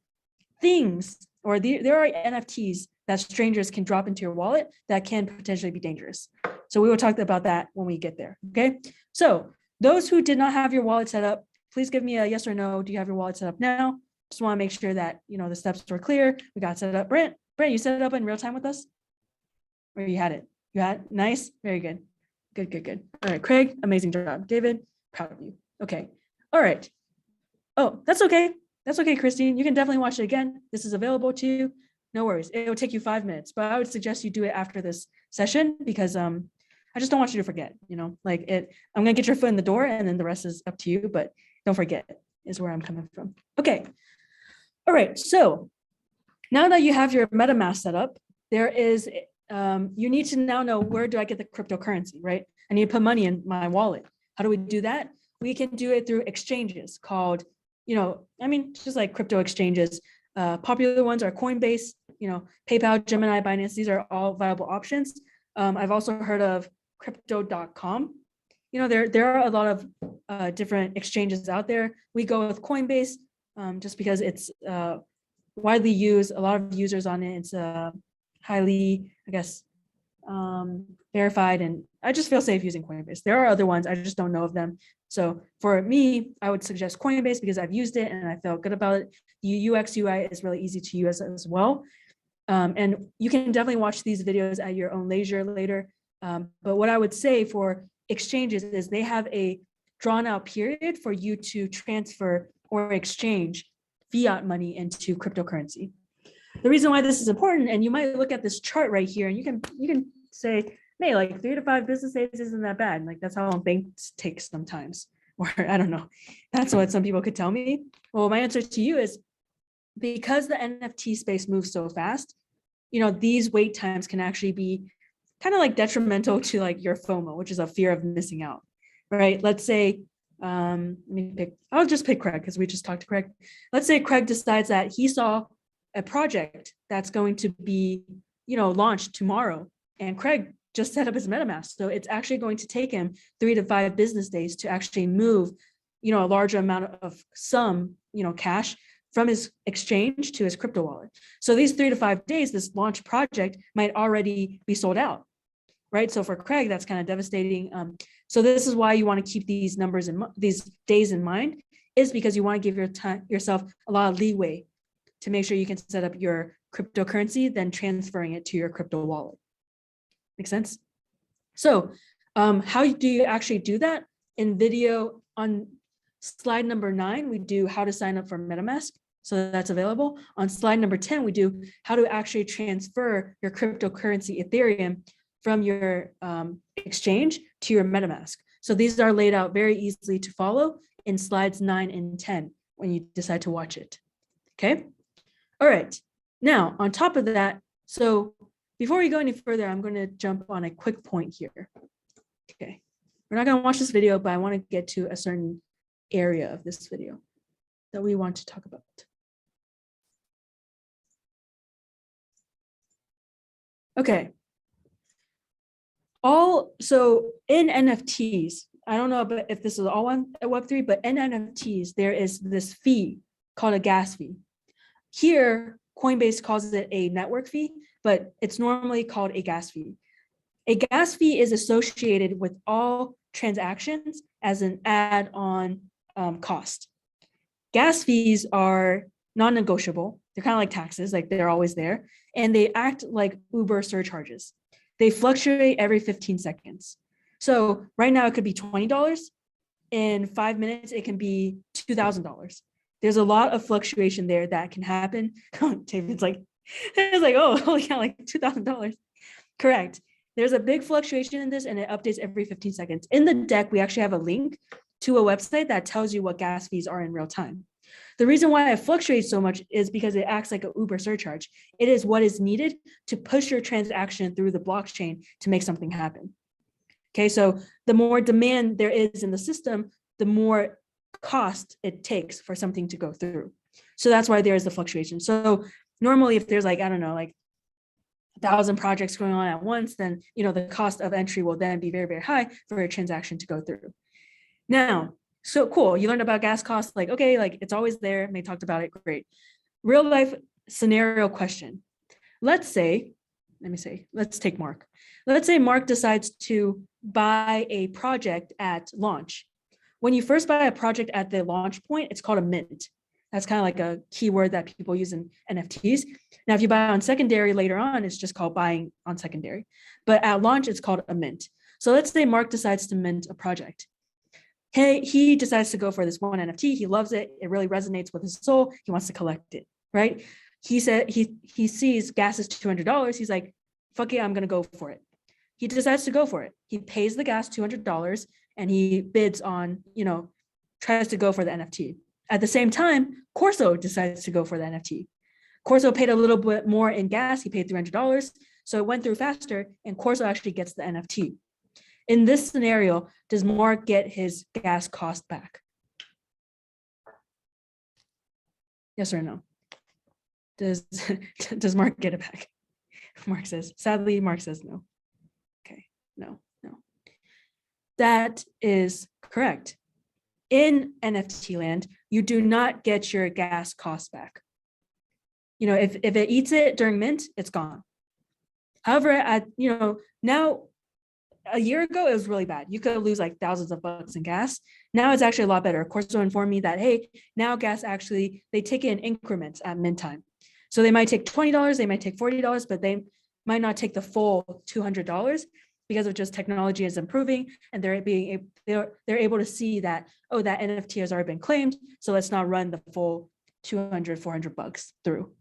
things, or there are NFTs that strangers can drop into your wallet that can potentially be dangerous. So we will talk about that when we get there. Okay. So those who did not have your wallet set up, please give me a yes or no. Do you have your wallet set up now? Just want to make sure that, the steps were clear. We got set up. Brent, you set it up in real time with us? Or you had it? You had it? Nice. Very good. Good. All right, Craig, amazing job. David, proud of you. Okay. All right. Oh, that's okay. That's okay, Christine. You can definitely watch it again. This is available to you. No worries. It will take you 5 minutes, but I would suggest you do it after this session because I just don't want you to forget, I'm gonna get your foot in the door and then the rest is up to you, but don't forget is where I'm coming from. Okay. All right. So now that you have your MetaMask set up, there is, you need to now know, where do I get the cryptocurrency, right? I need to put money in my wallet. How do we do that? We can do it through exchanges called, just like crypto exchanges. Popular ones are Coinbase, PayPal, Gemini, Binance. These are all viable options. I've also heard of crypto.com. There are a lot of different exchanges out there. We go with Coinbase just because it's widely used. A lot of users on it. It's highly, I guess, verified, and I just feel safe using Coinbase. There are other ones, I just don't know of them. So for me, I would suggest Coinbase because I've used it and I felt good about it. The UX UI is really easy to use as well. And you can definitely watch these videos at your own leisure later. But what I would say for exchanges is they have a drawn out period for you to transfer or exchange fiat money into cryptocurrency. The reason why this is important, and you might look at this chart right here, and you can say, hey, like 3 to 5 business days isn't that bad. Like that's how long banks take sometimes, or I don't know. That's what some people could tell me. Well, my answer to you is because the NFT space moves so fast, these wait times can actually be kind of like detrimental to like your FOMO, which is a fear of missing out, right? Let's say, I'll just pick Craig because we just talked to Craig. Let's say Craig decides that he saw a project that's going to be, launched tomorrow, and Craig just set up his MetaMask. So it's actually going to take him 3 to 5 business days to actually move, a larger amount of cash from his exchange to his crypto wallet. So these 3 to 5 days, this launch project might already be sold out, right? So for Craig, that's kind of devastating. So this is why you want to keep these numbers and these days in mind, is because you want to give yourself a lot of leeway to make sure you can set up your cryptocurrency, then transferring it to your crypto wallet. Make sense? So how do you actually do that? In video on slide number 9, we do how to sign up for MetaMask. So that's available. On slide number 10, we do how to actually transfer your cryptocurrency Ethereum from your exchange to your MetaMask. So these are laid out very easily to follow in slides 9 and 10 when you decide to watch it. Okay. All right. Now, on top of that, so before we go any further, I'm going to jump on a quick point here. Okay. We're not going to watch this video, but I want to get to a certain area of this video that we want to talk about. Okay. So in NFTs, I don't know if this is all on Web3, but in NFTs, there is this fee called a gas fee. Here, Coinbase calls it a network fee, but it's normally called a gas fee. A gas fee is associated with all transactions as an add-on cost. Gas fees are non-negotiable. They're kind of like taxes, like they're always there, and they act like Uber surcharges. They fluctuate every 15 seconds. So right now it could be $20. In 5 minutes, it can be $2,000. There's a lot of fluctuation there that can happen. David's like, it's like, oh, holy cow, like $2,000. Correct. There's a big fluctuation in this and it updates every 15 seconds. In the deck, we actually have a link to a website that tells you what gas fees are in real time. The reason why it fluctuates so much is because it acts like an Uber surcharge. It is what is needed to push your transaction through the blockchain to make something happen. Okay, so the more demand there is in the system, the more cost it takes for something to go through. So that's why there is the fluctuation. So normally if there's like, I don't know, like 1,000 projects going on at once, then, you know, the cost of entry will then be very, very high for a transaction to go through. Now, so cool. You learned about gas costs, like, okay, like it's always there. May talked about it. Great. Real life scenario question. Let's take Mark. Let's say Mark decides to buy a project at launch. When you first buy a project at the launch point, it's called a mint. That's kind of like a keyword that people use in NFTs. Now, if you buy on secondary later on, it's just called buying on secondary. But at launch, it's called a mint. So let's say Mark decides to mint a project. He decides to go for this one NFT. He loves it. It really resonates with his soul. He wants to collect it, right? He said he sees gas is $200. He's like, fuck it, I'm going to go for it. He decides to go for it. He pays the gas $200 and he bids on, you know, tries to go for the NFT. At the same time, Corso decides to go for the NFT. Corso paid a little bit more in gas. He paid $300. So it went through faster and Corso actually gets the NFT. In this scenario, does Mark get his gas cost back? Yes or no? Does Mark get it back? Mark says, sadly, Mark says no. Okay, no. That is correct. In NFT land, you do not get your gas costs back. You know, if it eats it during mint, it's gone. However, now a year ago, it was really bad. You could lose like thousands of bucks in gas. Now it's actually a lot better. Corso informed me that, hey, now gas actually, they take it in increments at mint time. So they might take $20, they might take $40, but they might not take the full $200 because of just technology is improving and they're able to see that, oh, that NFT has already been claimed. So let's not run the full 200, 400 bucks through.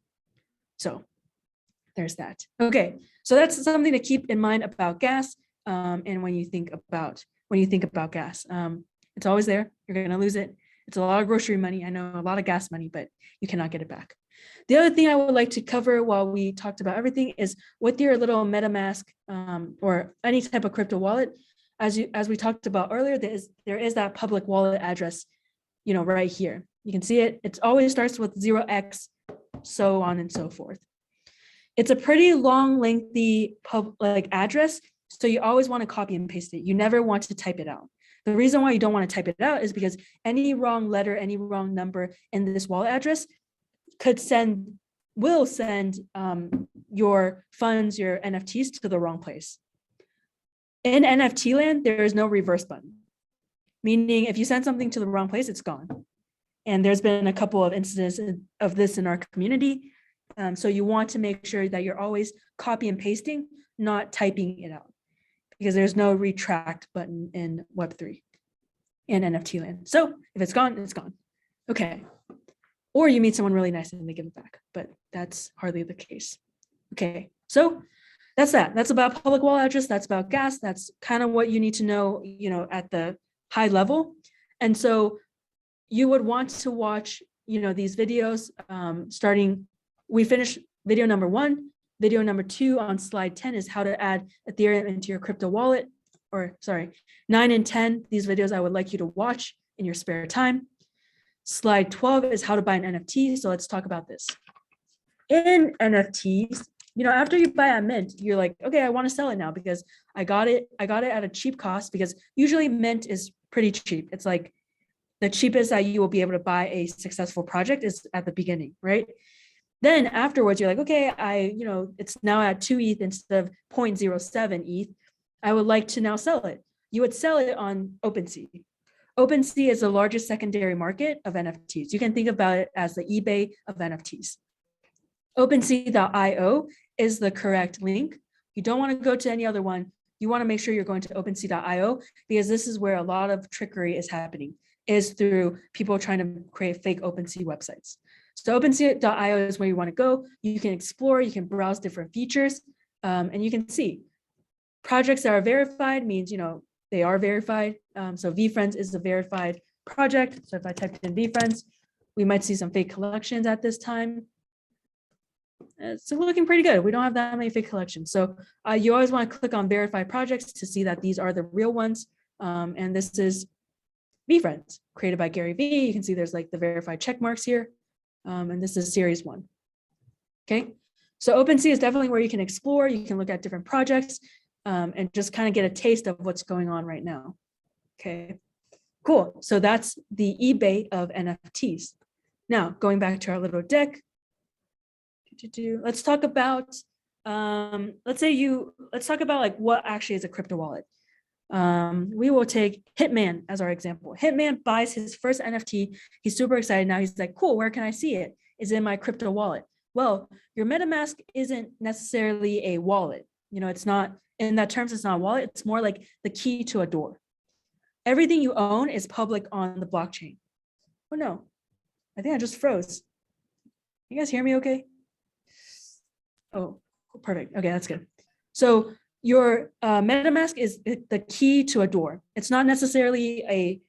So there's that. Okay, so that's something to keep in mind about gas. And when you think about gas, it's always there. You're going to lose it. It's a lot of grocery money. I know a lot of gas money, but you cannot get it back. The other thing I would like to cover while we talked about everything is with your little Metamask or any type of crypto wallet, as we talked about earlier, there is that public wallet address, you know, right here. You can see it. It always starts with 0x, so on and so forth. It's a pretty long, lengthy public address. So you always want to copy and paste it. You never want to type it out. The reason why you don't want to type it out is because any wrong letter, any wrong number in this wallet address will send your funds, your NFTs to the wrong place. In NFT land, there is no reverse button, meaning if you send something to the wrong place, it's gone. And there's been a couple of instances of this in our community. So you want to make sure that you're always copy and pasting, not typing it out, because there's no retract button in Web3 and NFT land. So if it's gone, it's gone. Okay. Or you meet someone really nice and they give it back, but that's hardly the case. Okay. So that's that. That's about public wallet address. That's about gas. That's kind of what you need to know, at the high level. And so you would want to watch, these videos starting, we finished video number 1. Video number 2 on slide 10 is how to add Ethereum into your crypto wallet, or sorry, 9 and 10, these videos I would like you to watch in your spare time. Slide 12 is how to buy an NFT. So let's talk about this. In NFTs, after you buy a mint, you're like, okay, I want to sell it now because I got it at a cheap cost, because usually mint is pretty cheap. It's like the cheapest that you will be able to buy a successful project is at the beginning, right? Then afterwards, you're like, okay, it's now at 2 ETH instead of 0.07 ETH. I would like to now sell it. You would sell it on OpenSea. OpenSea is the largest secondary market of NFTs. You can think about it as the eBay of NFTs. OpenSea.io is the correct link. You don't want to go to any other one. You want to make sure you're going to OpenSea.io, because this is where a lot of trickery is happening, is through people trying to create fake OpenSea websites. So OpenSea.io is where you want to go. You can explore, you can browse different features, and you can see projects that are verified means, they are verified. So VeeFriends is a verified project. So if I typed in VeeFriends, we might see some fake collections at this time. It's looking pretty good. We don't have that many fake collections. So you always want to click on verified projects to see that these are the real ones. And this is VeeFriends, created by Gary Vee. You can see there's like the verified check marks here. And this is series 1. Okay. So OpenSea is definitely where you can explore. You can look at different projects and just kind of get a taste of what's going on right now. Okay, cool. So that's the eBay of NFTs. Now, going back to our little deck, let's talk about, let's talk about like what actually is a crypto wallet. We will take Hitman as our example. Hitman buys his first NFT. He's super excited now. He's like, cool, where can I see it? Is it in my crypto wallet? Well, your Metamask isn't necessarily a wallet. It's not, in that terms, it's not a wallet. It's more like the key to a door. Everything you own is public on the blockchain. Oh no, I think I just froze. You guys hear me okay? Oh, perfect. Okay, that's good. So your MetaMask is the key to a door. It's not necessarily a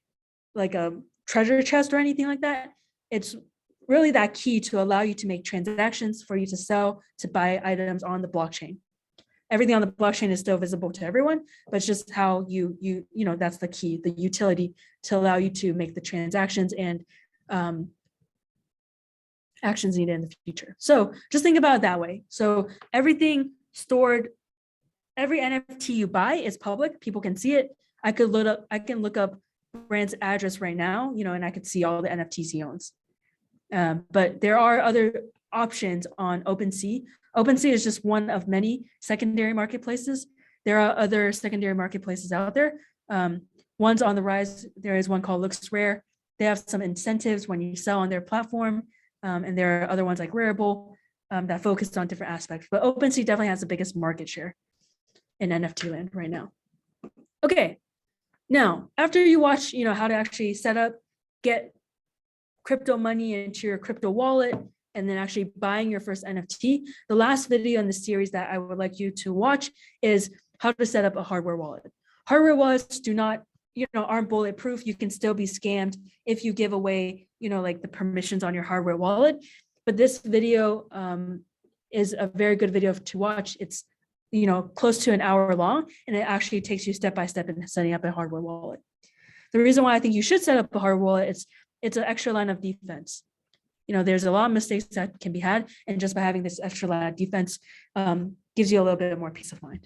treasure chest or anything like that. It's really that key to allow you to make transactions, for you to sell, to buy items on the blockchain. Everything on the blockchain is still visible to everyone, but it's just how that's the key, the utility to allow you to make the transactions and actions needed in the future. So just think about it that way. So everything stored, every NFT you buy is public. People can see it. I can look up Brand's address right now, and I could see all the NFTs he owns. But there are other options on OpenSea. OpenSea is just one of many secondary marketplaces. There are other secondary marketplaces out there. One's on the rise. There is one called Looks Rare. They have some incentives when you sell on their platform. And there are other ones like Rarible that focus on different aspects. But OpenSea definitely has the biggest market share in NFT land right now. Okay, now after you watch, how to actually set up, get crypto money into your crypto wallet, and then actually buying your first NFT, the last video in the series that I would like you to watch is how to set up a hardware wallet. Hardware wallets do not, aren't bulletproof. You can still be scammed if you give away, like the permissions on your hardware wallet. But this video is a very good video to watch. It's, close to an hour long, and it actually takes you step by step in setting up a hardware wallet. The reason why I think you should set up a hardware wallet, it's an extra line of defense. There's a lot of mistakes that can be had, and just by having this extra line of defense gives you a little bit more peace of mind.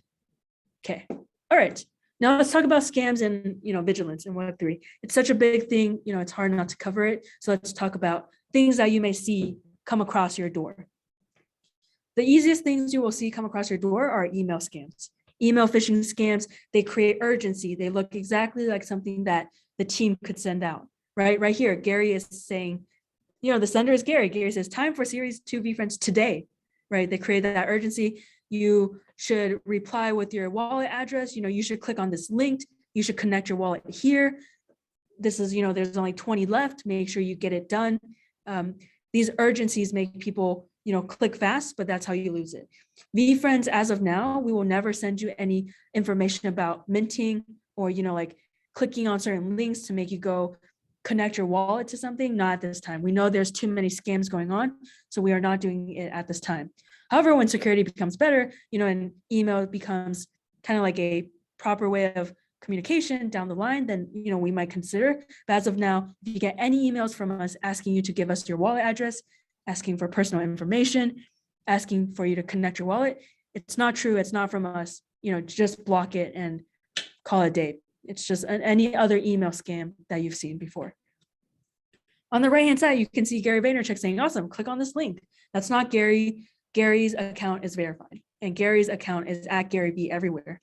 Okay, all right. Now let's talk about scams and vigilance in Web3. It's such a big thing, it's hard not to cover it. So let's talk about things that you may see come across your door. The easiest things you will see come across your door are email scams. Email phishing scams, they create urgency. They look exactly like something that the team could send out, right? Right here, Gary is saying, the sender is Gary. Gary says, time for Series 2 VeeFriends today, right? They created that urgency. You should reply with your wallet address. You should click on this link. You should connect your wallet here. This is, there's only 20 left. Make sure you get it done. These urgencies make people, click fast, but that's how you lose it. VeeFriends, as of now, we will never send you any information about minting or, like clicking on certain links to make you go connect your wallet to something. Not at this time. We know there's too many scams going on, so we are not doing it at this time. However, when security becomes better, and email becomes kind of like a proper way of communication down the line, then we might consider. But as of now, if you get any emails from us asking you to give us your wallet address, asking for personal information, asking for you to connect your wallet, it's not true. It's not from us. Just block it and call it a day. It's just any other email scam that you've seen before. On the right hand side, you can see Gary Vaynerchuk saying, awesome, click on this link. That's not Gary. Gary's account is verified, and Gary's account is at Gary V everywhere.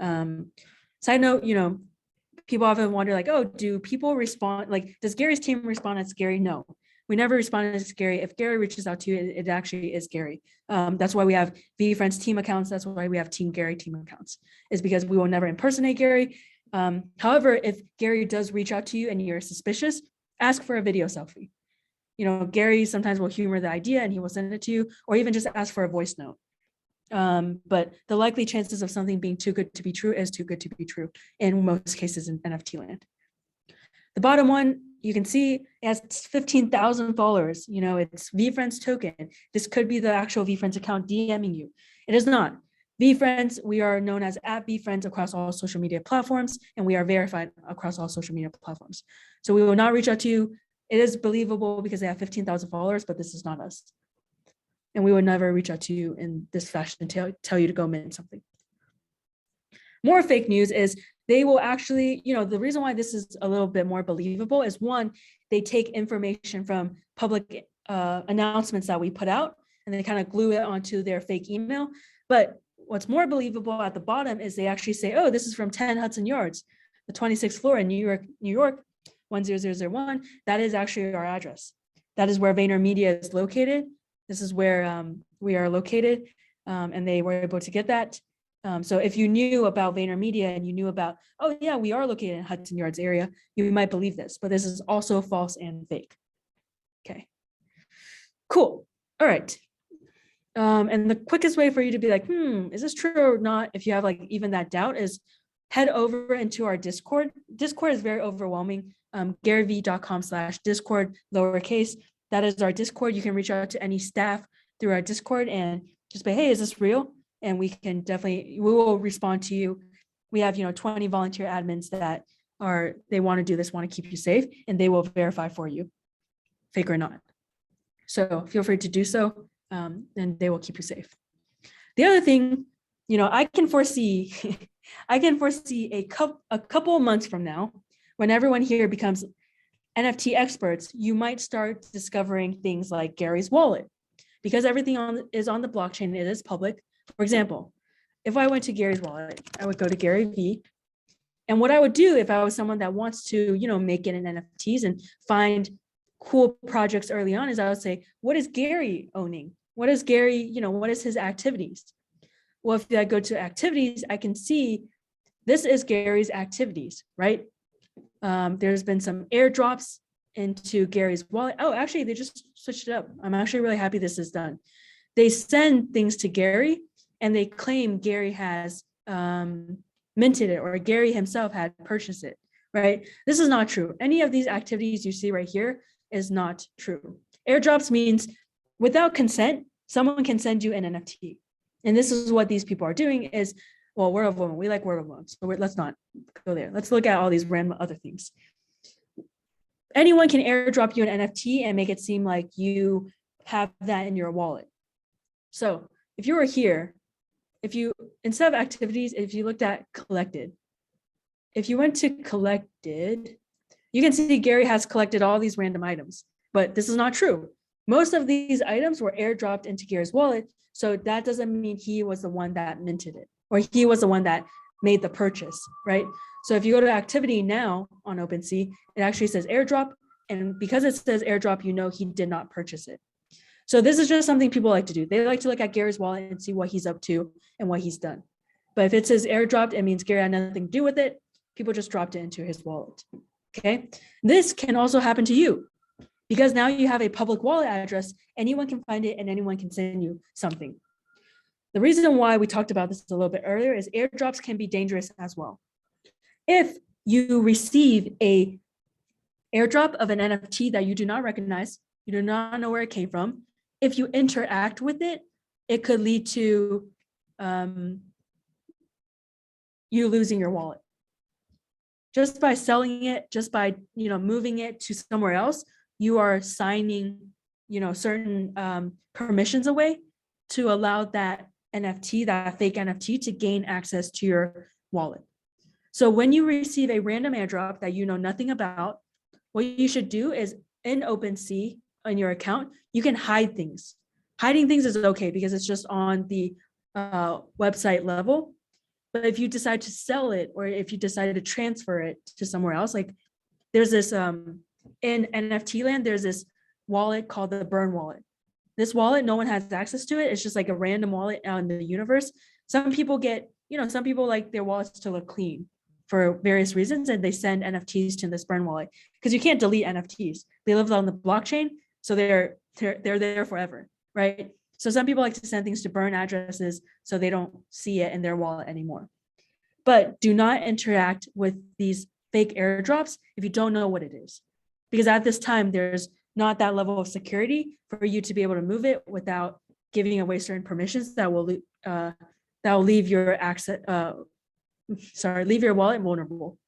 Side note, people often wonder like, oh, do people respond? Like, does Gary's team respond as Gary? No, we never respond as Gary. If Gary reaches out to you, it actually is Gary. That's why we have VeeFriends team accounts. That's why we have Team Gary team accounts, is because we will never impersonate Gary. However, if Gary does reach out to you and you're suspicious, ask for a video selfie. Gary sometimes will humor the idea and he will send it to you, or even just ask for a voice note. But the likely chances of something being too good to be true is too good to be true in most cases in NFT land. The bottom one, you can see it has 15,000 followers. It's VeeFriends token. This could be the actual VeeFriends account DMing you. It is not. VeeFriends, we are known as @VeeFriends across all social media platforms, and we are verified across all social media platforms. So we will not reach out to you. It is believable because they have 15,000 followers, but this is not us. And we would never reach out to you in this fashion and tell you to go mint something. More fake news is they will actually, the reason why this is a little bit more believable is, one, they take information from public announcements that we put out and they kind of glue it onto their fake email. But what's more believable at the bottom is they actually say, oh, this is from 10 Hudson Yards, the 26th floor in New York, 10001. That is actually our address. That is where VaynerMedia is located. This is where we are located, and they were able to get that. So if you knew about VaynerMedia and you knew about, oh yeah, we are located in Hudson Yards area, you might believe this, but this is also false and fake. Okay, cool. All right. And the quickest way for you to be like, is this true or not? If you have like even that doubt, is head over into our Discord. Discord is very overwhelming. GaryVee.com/Discord, lowercase. That is our Discord. You can reach out to any staff through our Discord and just say, hey, is this real? And we will respond to you. We have, 20 volunteer admins that they want to do this, want to keep you safe, and they will verify for you, fake or not. So feel free to do so, and they will keep you safe. The other thing, I can foresee, a couple of months from now, when everyone here becomes NFT experts, you might start discovering things like Gary's wallet, because everything is on the blockchain. It is public. For example, if I went to Gary's wallet, I would go to Gary V. And what I would do if I was someone that wants to, make it in NFTs and find cool projects early on, is I would say, what is Gary owning? What is Gary, what is his activities? Well, if I go to activities, I can see this is Gary's activities, right? There's been some airdrops into Gary's wallet. Oh, actually, they just switched it up. I'm actually really happy this is done. They send things to Gary and they claim Gary has minted it or Gary himself had purchased it, right? This is not true. Any of these activities you see right here is not true. Airdrops means without consent, someone can send you an NFT. And this is what these people are doing is, well, word of woman, we like word of woman. So let's not go there. Let's look at all these random other things. Anyone can airdrop you an NFT and make it seem like you have that in your wallet. So if you were here, instead of activities, if you looked at collected, if you went to collected, you can see Gary has collected all these random items, but this is not true. Most of these items were airdropped into Gary's wallet. So that doesn't mean he was the one that minted it or he was the one that made the purchase, right? So if you go to activity now on OpenSea, it actually says airdrop. And because it says airdrop, he did not purchase it. So this is just something people like to do. They like to look at Gary's wallet and see what he's up to and what he's done. But if it says airdropped, it means Gary had nothing to do with it. People just dropped it into his wallet. Okay. This can also happen to you Because now you have a public wallet address, anyone can find it and anyone can send you something. The reason why we talked about this a little bit earlier is airdrops can be dangerous as well. If you receive a airdrop of an NFT that you do not recognize, you do not know where it came from, if you interact with it, it could lead to you losing your wallet. Just by selling it, just by moving it to somewhere else, you are signing certain permissions away to allow that NFT, that fake NFT, to gain access to your wallet. So when you receive a random airdrop that you know nothing about, what you should do is in OpenSea on your account, you can hide things. Hiding things is okay because it's just on the website level. But if you decide to sell it, or if you decide to transfer it to somewhere else, like there's this in NFT land, there's this wallet called the Burn wallet. This wallet, no one has access to it. It's just like a random wallet out in the universe. Some people some people like their wallets to look clean for various reasons, and they send NFTs to this Burn wallet because you can't delete NFTs. They live on the blockchain, so they're there forever, right? So some people like to send things to Burn addresses so they don't see it in their wallet anymore. But do not interact with these fake airdrops if you don't know what it is, because at this time there's not that level of security for you to be able to move it without giving away certain permissions that will leave your leave your wallet vulnerable.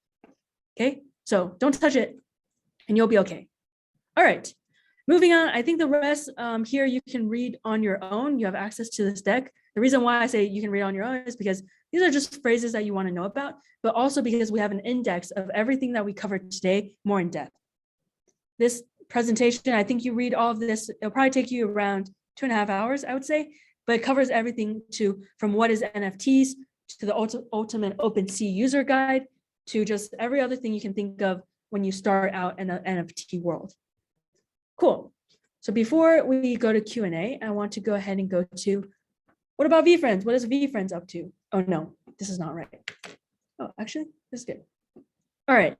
Okay, so don't touch it and you'll be okay. All right, moving on. I think the rest here you can read on your own. You have access to this deck. The reason why I say you can read on your own is because these are just phrases that you want to know about, but also because we have an index of everything that we covered today more in depth. This presentation, I think you read all of this, it'll probably take you around 2.5 hours, I would say, but it covers everything from what is NFTs to the ultimate OpenSea user guide to just every other thing you can think of when you start out in the NFT world. Cool. So before we go to Q&A, I want to go ahead and go to, what about VeeFriends? What is VeeFriends up to? Oh no, this is not right. Oh, actually, this is good. All right.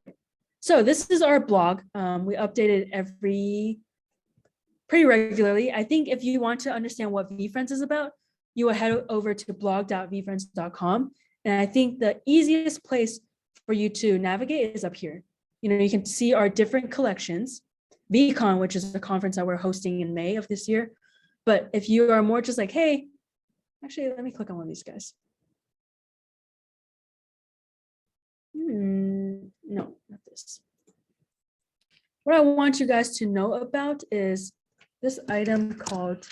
So this is our blog. We update it pretty regularly. I think if you want to understand what VeeFriends is about, you will head over to blog.veefriends.com. And I think the easiest place for you to navigate is up here. You can see our different collections, VeeCon, which is the conference that we're hosting in May of this year. But if you are more just like, hey, actually, let me click on one of these guys. No, not this. What I want you guys to know about is this item called,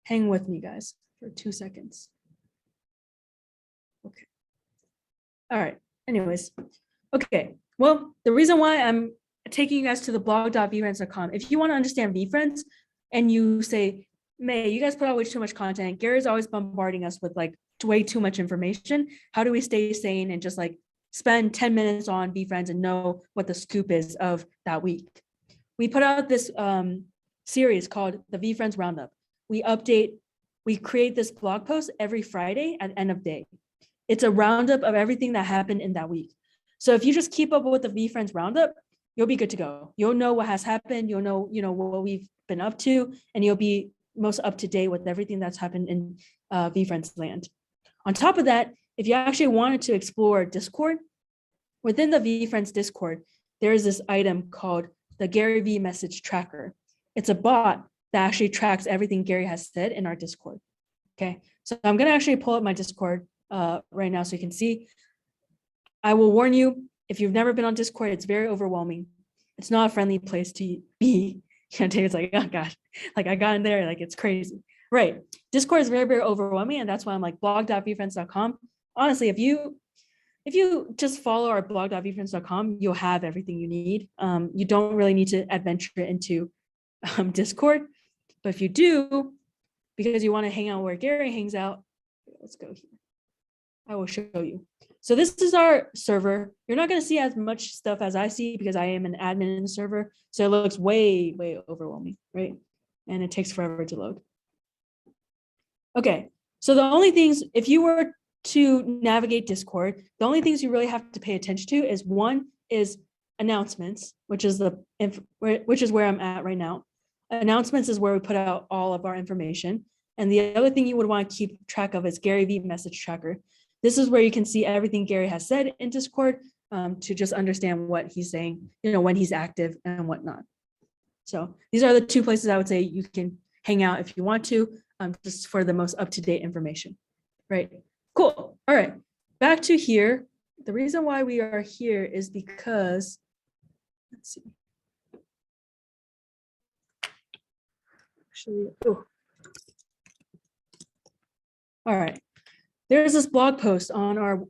hang with me guys for 2 seconds. Okay. All right, anyways. Okay, well, the reason why I'm taking you guys to the blog.veefriends.com, if you want to understand VeeFriends and you say, May, you guys put out way too much content. Gary's always bombarding us with like way too much information. How do we stay sane and just like spend 10 minutes on VeeFriends and know what the scoop is of that week? We put out this series called the VeeFriends Roundup. We create this blog post every Friday at end of day. It's a roundup of everything that happened in that week. So if you just keep up with the VeeFriends Roundup, you'll be good to go. You'll know what has happened. You'll know, what we've been up to, and you'll be most up to date with everything that's happened in VeeFriends land. On top of that, if you actually wanted to explore Discord, within the VeeFriends Discord, there is this item called the Gary V message tracker. It's a bot that actually tracks everything Gary has said in our Discord. Okay, so I'm gonna actually pull up my Discord right now so you can see. I will warn you, if you've never been on Discord, it's very overwhelming. It's not a friendly place to be. David's like, oh God, like I got in there, like it's crazy. Right. Discord is very, very overwhelming. And that's why I'm like blog.veefriends.com. Honestly, if you just follow our blog.veefriends.com, you'll have everything you need. You don't really need to adventure into Discord. But if you do, because you want to hang out where Gary hangs out, let's go here. I will show you. So this is our server. You're not going to see as much stuff as I see because I am an admin in the server. So it looks way, way overwhelming, right? And it takes forever to load. Okay, so the only things, if you were to navigate Discord, the only things you really have to pay attention to is one is announcements, which is where I'm at right now. Announcements is where we put out all of our information. And the other thing you would want to keep track of is Gary Vee message tracker. This is where you can see everything Gary has said in Discord to just understand what he's saying, when he's active and whatnot. So these are the two places I would say you can hang out if you want to, just for the most up-to-date information, right? Cool. All right, back to here. The reason why we are here is because, let's see. Actually, all right. There's this blog post on our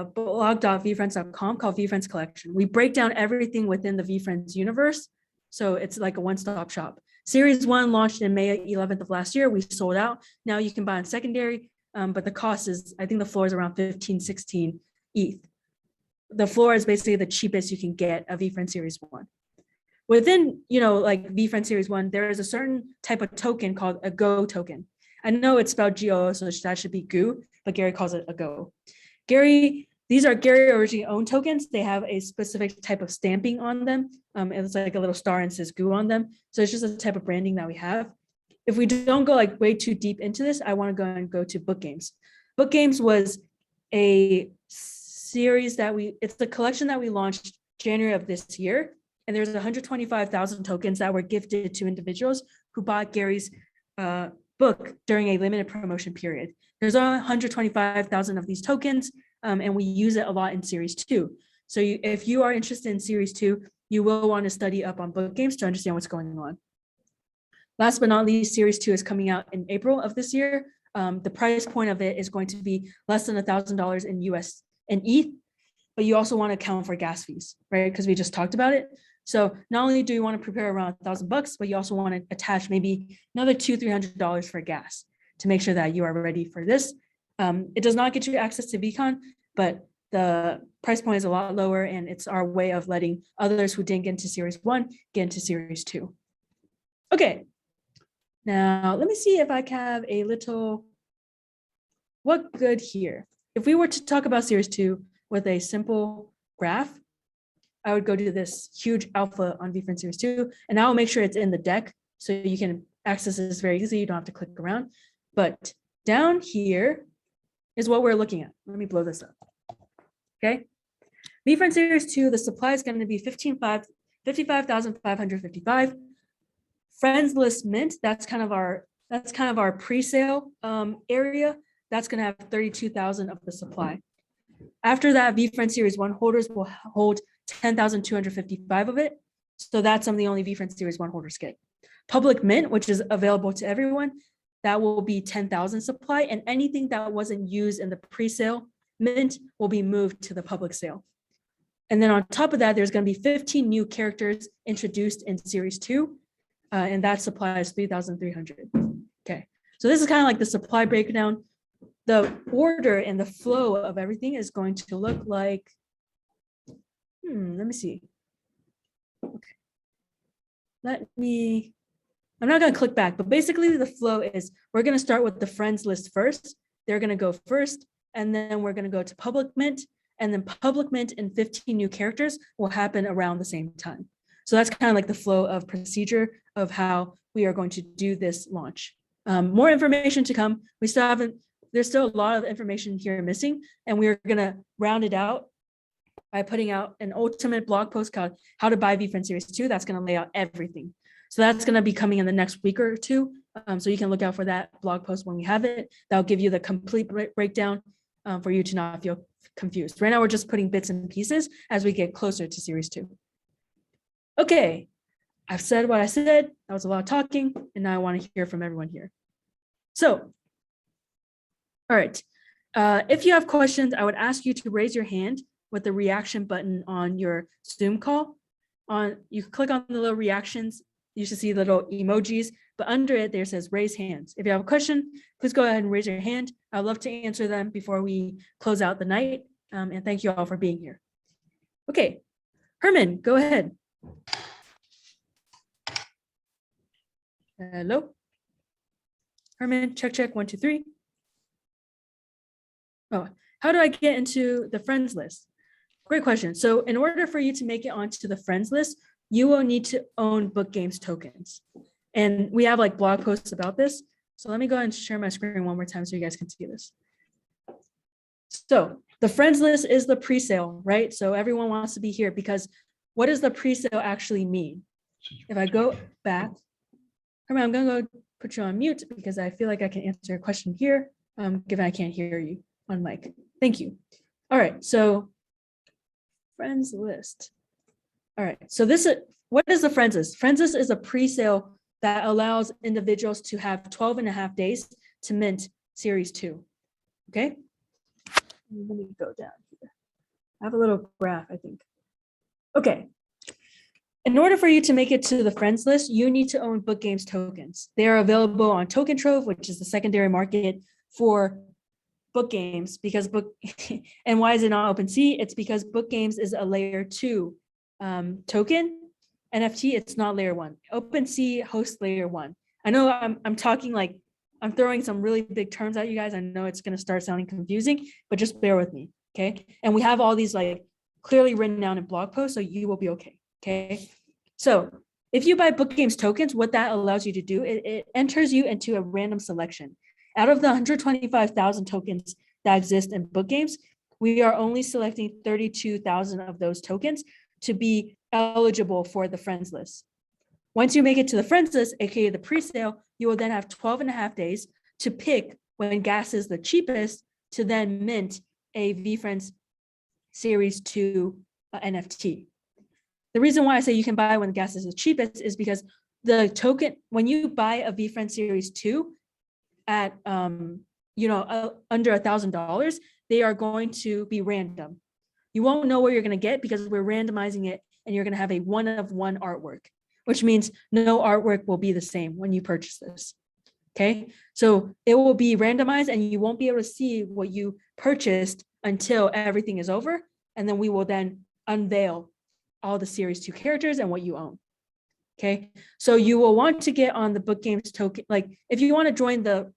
blog.veefriends.com called VeeFriends Collection. We break down everything within the VeeFriends universe. So it's like a one-stop shop. Series 1 launched in May 11th of last year. We sold out. Now you can buy on secondary, but the cost is, I think the floor is around 15, 16 ETH. The floor is basically the cheapest you can get a VeeFriends Series 1. Within, like VeeFriends Series 1, there is a certain type of token called a Go token. I know it's spelled GO, so that should be Goo, but Gary calls it a Go. These are Gary originally owned tokens. They have a specific type of stamping on them. It's like a little star and says Goo on them. So it's just a type of branding that we have. If we don't go like way too deep into this, I want to go to Book Games. Book Games was a series it's the collection that we launched January of this year. And there's 125,000 tokens that were gifted to individuals who bought Gary's book during a limited promotion period. There's 125,000 of these tokens, and we use it a lot in Series 2. So if you are interested in Series 2, you will want to study up on Book Games to understand what's going on. Last but not least, Series 2 is coming out in April of this year. The price point of it is going to be less than $1,000 in US and ETH, but you also want to account for gas fees, right? Because we just talked about it. So not only do you want to prepare around $1,000, but you also want to attach maybe another $200-300 for gas to make sure that you are ready for this. It does not get you access to VCon, but the price point is a lot lower, and it's our way of letting others who didn't get into Series 1 get into Series 2. Okay, now let me see if I have a little, what good here. If we were to talk about Series 2 with a simple graph, I would go to this huge alpha on VeeFriends Series 2, and I'll make sure it's in the deck so you can access this very easily. You don't have to click around. But down here is what we're looking at. Let me blow this up. Okay. VeeFriends Series 2, the supply is going to be 55,555. Friends list mint, that's kind of our pre-sale area. That's going to have 32,000 of the supply. After that, VeeFriends Series 1 holders will hold 10,255 of it. So that's some of the only VeeFriends Series 1 holders get. Public mint, which is available to everyone, that will be 10,000 supply, and anything that wasn't used in the pre-sale mint will be moved to the public sale. And then on top of that, there's going to be 15 new characters introduced in Series 2, and that supply is 3,300. Okay, so this is kind of like the supply breakdown. The order and the flow of everything is going to look like, let me see. Okay. I'm not going to click back, but basically the flow is we're going to start with the friends list first. They're going to go first, and then we're going to go to public mint, and then public mint and 15 new characters will happen around the same time. So that's kind of like the flow of procedure of how we are going to do this launch. More information to come. There's still a lot of information here missing, and we're going to round it out by putting out an ultimate blog post called How to Buy VeeFriends Series 2. That's going to lay out everything. So that's going to be coming in the next week or two. So you can look out for that blog post when we have it. That'll give you the complete breakdown for you to not feel confused. Right now, we're just putting bits and pieces as we get closer to Series 2. Okay, I've said what I said. That was a lot of talking, and now I want to hear from everyone here. So, all right. If you have questions, I would ask you to raise your hand with the reaction button on your Zoom call. You click on the little reactions. You should see little emojis, but under it, there says raise hands. If you have a question, please go ahead and raise your hand. I'd love to answer them before we close out the night. And thank you all for being here. Okay, Herman, go ahead. Hello? Herman, check, 1, 2, 3. Oh, how do I get into the friends list? Great question. So in order for you to make it onto the friends list, you will need to own Book Games tokens. And we have like blog posts about this. So let me go ahead and share my screen one more time so you guys can see this. So the friends list is the pre-sale, right? So everyone wants to be here because what does the pre-sale actually mean? If I go back, I'm going to go put you on mute because I feel like I can answer your question here, given I can't hear you on mic. Thank you. All right, so friends list. All right, so this is, what is the friends list? Friends list is a pre-sale that allows individuals to have 12 and a half days to mint series 2, okay? Let me go down here. I have a little graph, I think. Okay. In order for you to make it to the friends list, you need to own Book Games tokens. They are available on Token Trove, which is the secondary market for book games, because and why is it not OpenSea? It's because Book Games is a layer 2 token. NFT, it's not layer 1. OpenSea hosts layer 1. I know I'm talking like, I'm throwing some really big terms at you guys. I know it's going to start sounding confusing, but just bear with me, okay? And we have all these like clearly written down in blog posts, so you will be okay, okay? So if you buy Book Games tokens, what that allows you to do, it enters you into a random selection. Out of the 125,000 tokens that exist in Book Games, we are only selecting 32,000 of those tokens to be eligible for the friends list. Once you make it to the friends list, aka the pre-sale, you will then have 12 and a half days to pick when gas is the cheapest to then mint a VeeFriends Series 2 NFT. The reason why I say you can buy when gas is the cheapest is because the token, when you buy a VeeFriends Series 2 at under $1,000, they are going to be random. You won't know what you're going to get because we're randomizing it, and you're going to have a one-of-one artwork, which means no artwork will be the same when you purchase this. Okay, so it will be randomized and you won't be able to see what you purchased until everything is over. And then we will then unveil all the series 2 characters and what you own. Okay, so you will want to get on the Book Games token. Like if you want to join the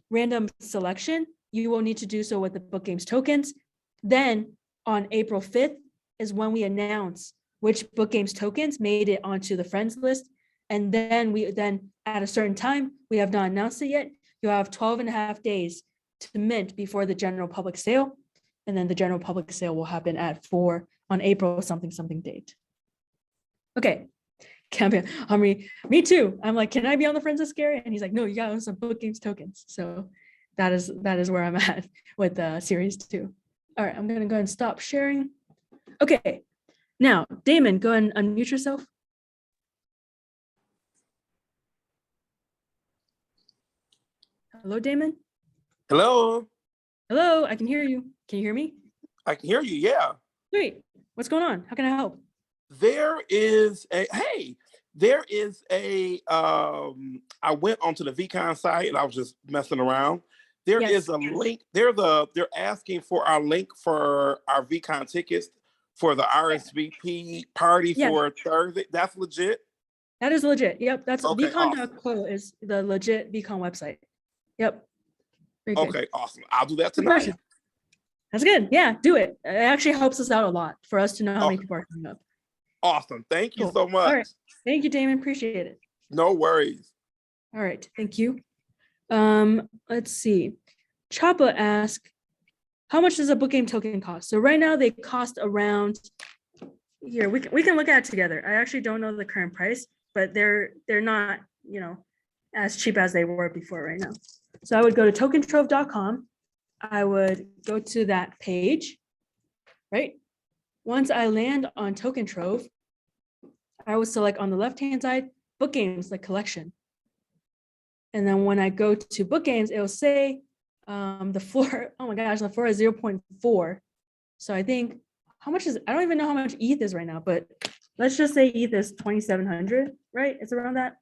random selection, you will need to do so with the Book Games tokens. Then on April 5th is when we announce which Book Games tokens made it onto the friends list. And then at a certain time, we have not announced it yet, you'll have 12 and a half days to mint before the general public sale. And then the general public sale will happen at 4 on April something date. Okay, Campion, me too. I'm like, can I be on the friends list, Gary? And he's like, no, you got some Book Games tokens. So that is where I'm at with series 2. All right, I'm gonna go ahead and stop sharing. Okay, now, Damon, go ahead and unmute yourself. Hello, Damon. Hello, Hello, I can hear you. Can you hear me? I can hear you. Yeah, Great. What's going on? How can I help? there is a I went onto the VCon site and I was just messing around. There Yes. is a link. They're asking for our link for our VCon tickets for the RSVP party Yeah. for Thursday. That's legit. That is legit. Yep, that's Okay, VeeCon.co is the legit VeeCon website. Yep. Very good. Okay, awesome. I'll do that Good tonight. question. That's good. Yeah, do it. It actually helps us out a lot for us to know how many people are coming up. Awesome. Thank you Cool. so much. All right. Thank you, Damon. Appreciate it. No worries. All right. Thank you. Let's see. Chapa asked, how much does a book game token cost? So right now they cost around here. We can look at it together. I actually don't know the current price, but they're not, as cheap as they were before right now. So I would go to tokentrove.com. I would go to that page, right? Once I land on Token Trove, I would select on the left-hand side, Book Games, the collection. And then when I go to Book Games, it will say the floor, oh my gosh, the floor is 0.4. So I think, how much is, I don't even know how much ETH is right now, but let's just say ETH is 2,700, right? It's around that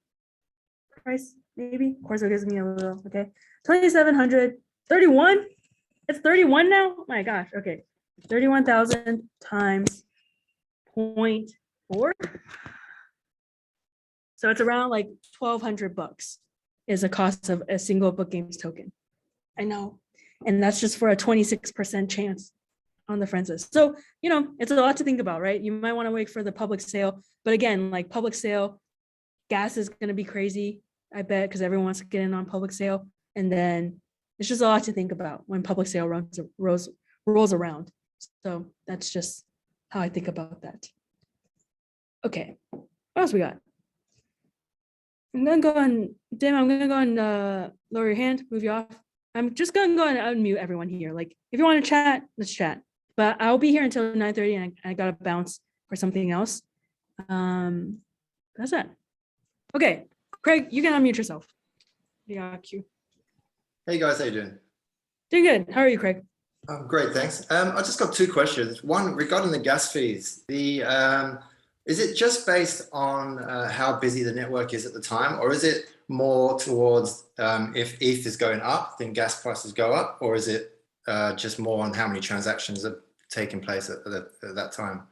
price, maybe. Of course, it gives me a little, okay. 2,700, 31? It's 31 now? Oh my gosh, okay. 31,000 times 0.4. So it's around like $1,200 is the cost of a single Book Games token. I know And that's just for a 26% chance on the friends list. So, it's a lot to think about, right? You might want to wait for the public sale. But again, like public sale, gas is going to be crazy, I bet, because everyone wants to get in on public sale. And then it's just a lot to think about when public sale rolls around. So that's just how I think about that. Okay, what else we got? I'm gonna go on, Dim, I'm gonna go and lower your hand, move you off. I'm just gonna go and unmute everyone here. Like, if you want to chat, let's chat. But I'll be here until 9:30 and I gotta bounce for something else. That's it. Okay, Craig, you can unmute yourself. Yeah, cue. Hey guys, how you doing? Doing good. How are you, Craig? Great, thanks. I just got two questions. One regarding the gas fees. Is it just based on how busy the network is at the time, or is it more towards if ETH is going up, then gas prices go up, or is it just more on how many transactions are taking place at that time?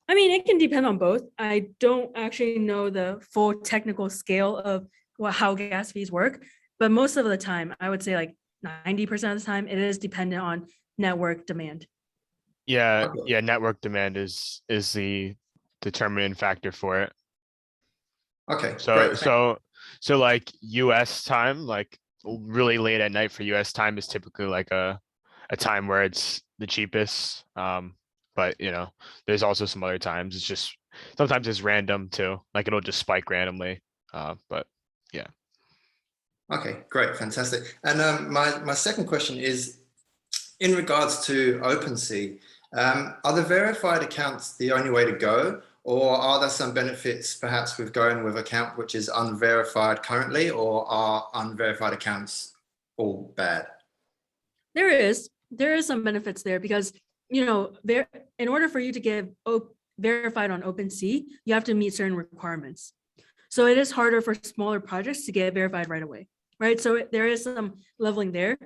I mean, it can depend on both. I don't actually know the full technical scale of how gas fees work, but most of the time, I would say like 90% of the time, it is dependent on network demand. Yeah, Okay. yeah, network demand is the determining factor for it. Okay, So great. so like US time, like really late at night for US time is typically like a time where it's the cheapest. But there's also some other times it's just sometimes it's random too. Like it'll just spike randomly. But yeah. Okay, great, fantastic. And my second question is in regards to OpenSea. Are the verified accounts the only way to go, or are there some benefits perhaps with going with account which is unverified currently, or are unverified accounts all bad? There is some benefits there because, in order for you to get verified on OpenSea, you have to meet certain requirements. So it is harder for smaller projects to get verified right away, right? So there is some leveling there.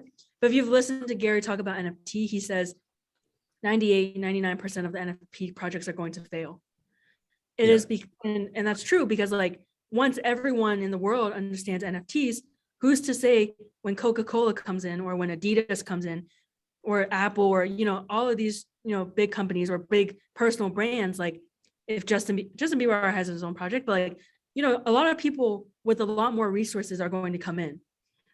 But if you've listened to Gary talk about NFT, he says 99% of the NFT projects are going to fail. It is, and that's true because like once everyone in the world understands NFTs, who's to say when Coca-Cola comes in or when Adidas comes in or Apple or, all of these, big companies or big personal brands, like if Justin Bieber has his own project, but like, a lot of people with a lot more resources are going to come in.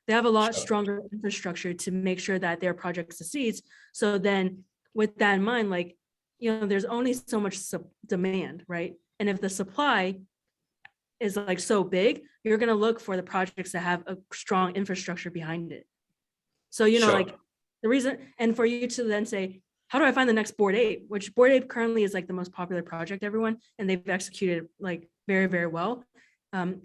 They have a lot stronger infrastructure to make sure that their project succeeds. So then with that in mind, like, there's only so much demand, right? And if the supply is like so big, you're going to look for the projects that have a strong infrastructure behind it. So, like the reason, and for you to then say, how do I find the next Bored Ape, which Bored Ape currently is like the most popular project, everyone, and they've executed like very, very well.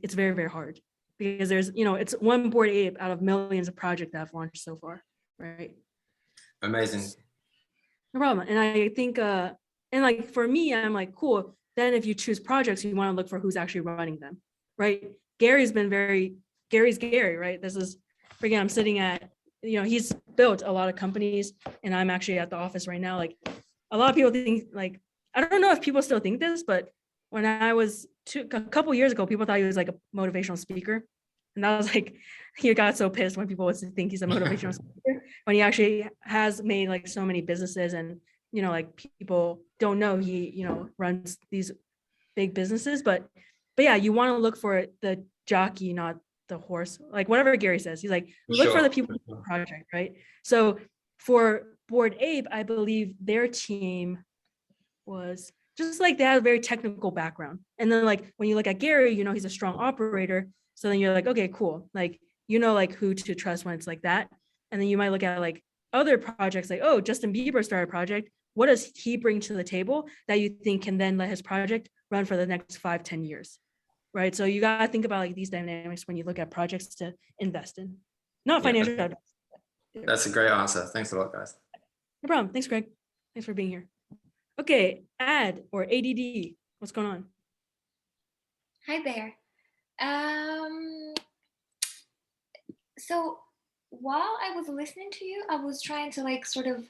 It's very, very hard because there's, it's one Bored Ape out of millions of projects that have launched so far, right? Amazing. No problem. And I think, and like for me, I'm like, cool. Then if you choose projects, you want to look for who's actually running them, right? Gary's Gary, right? This is, freaking, I'm sitting at, he's built a lot of companies and I'm actually at the office right now. Like a lot of people think like, I don't know if people still think this, but when I was a couple years ago, people thought he was like a motivational speaker. And that was like, he got so pissed when people would think he's a motivational speaker, when he actually has made like so many businesses and, like people don't know he, runs these big businesses, but yeah, you want to look for the jockey, not the horse, like whatever Gary says. He's like, look for the people in the project, right? So for Bored Ape, I believe their team was just like they had a very technical background. And then like when you look at Gary, he's a strong operator. So then you're like, okay, cool. Like, like who to trust when it's like that. And then you might look at like other projects like, oh, Justin Bieber started a project. What does he bring to the table that you think can then let his project run for the next 5-10 years? Right. So you got to think about like these dynamics when you look at projects to invest in, not financial advice. That's a great answer. Thanks a lot, guys. No problem. Thanks, Greg. Thanks for being here. Okay, AD or ADD, what's going on? Hi there. So while I was listening to you, I was trying to like sort of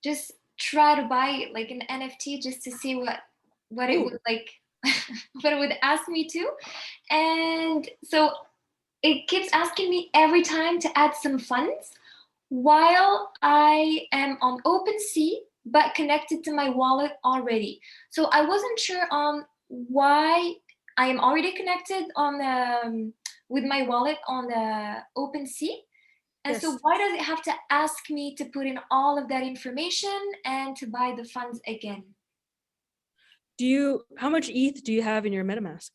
just try to buy like an NFT just to see what it would like, what it would ask me to. And so it keeps asking me every time to add some funds while I am on OpenSea, but connected to my wallet already. So I wasn't sure on why I am already connected on with my wallet on the OpenSea. And so Yes. why does it have to ask me to put in all of that information and to buy the funds again? How much ETH do you have in your MetaMask?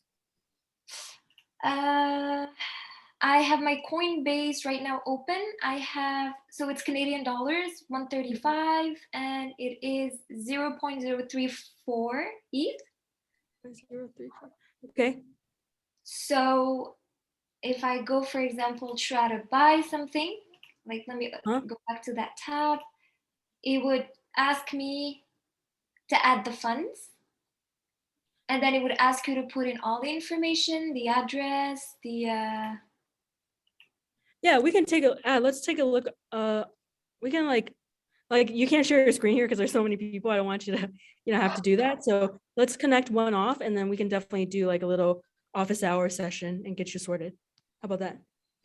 I have my Coinbase right now open. I have, so it's Canadian dollars, 135, and it is 0.034 ETH. 0.034. Okay. So if I go, for example, try to buy something, like let me go back to that tab, it would ask me to add the funds. And then it would ask you to put in all the information, the address, the Yeah, we can take a let's take a look. We can like you can't share your screen here because there's so many people. I don't want you to have to do that. So let's connect one off, and then we can definitely do like a little office hour session and get you sorted. How about that?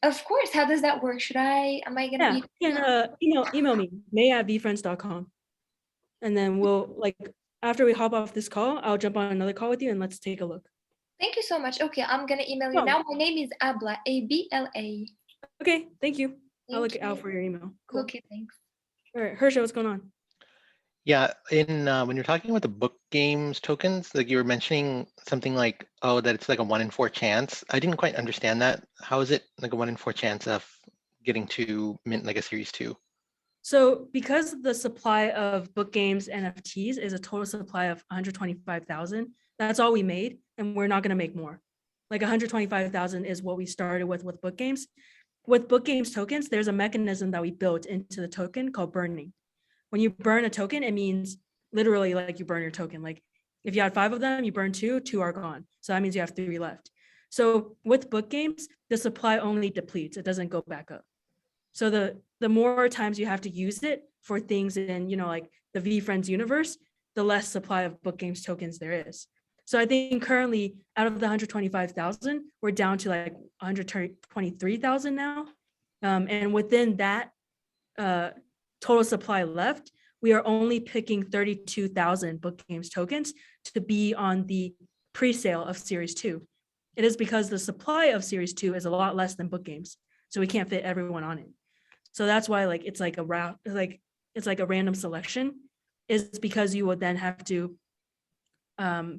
Of course. How does that work? Am I gonna Yeah, you can email me, may@veefriends.com. And then we'll after we hop off this call, I'll jump on another call with you and let's take a look. Thank you so much. Okay, I'm gonna email you now. My name is Abla, ABLA. Okay, thank you. I'll look Thank out you. for your email. Cool. Okay, thanks. All right, Hersha, what's going on? Yeah, when you're talking about the book games tokens, like you were mentioning something like, oh, that it's like a 1 in 4 chance. I didn't quite understand that. How is it like a 1 in 4 chance of getting to mint like a series 2? So because the supply of book games NFTs is a total supply of 125,000, that's all we made, and we're not going to make more. Like 125,000 is what we started with book games. With book games tokens, there's a mechanism that we built into the token called burning. When you burn a token, it means literally like you burn your token. Like if you had 5 of them, you burn 2 are gone. So that means you have 3 left. So with book games, the supply only depletes. It doesn't go back up. So the more times you have to use it for things in, like the VeeFriends universe, the less supply of book games tokens there is. So I think currently out of the 125,000, we're down to like 123,000 now. And within that total supply left, we are only picking 32,000 book games tokens to be on the pre-sale of Series 2. It is because the supply of Series 2 is a lot less than book games. So we can't fit everyone on it. So that's why it's like a random selection, is because you would then have to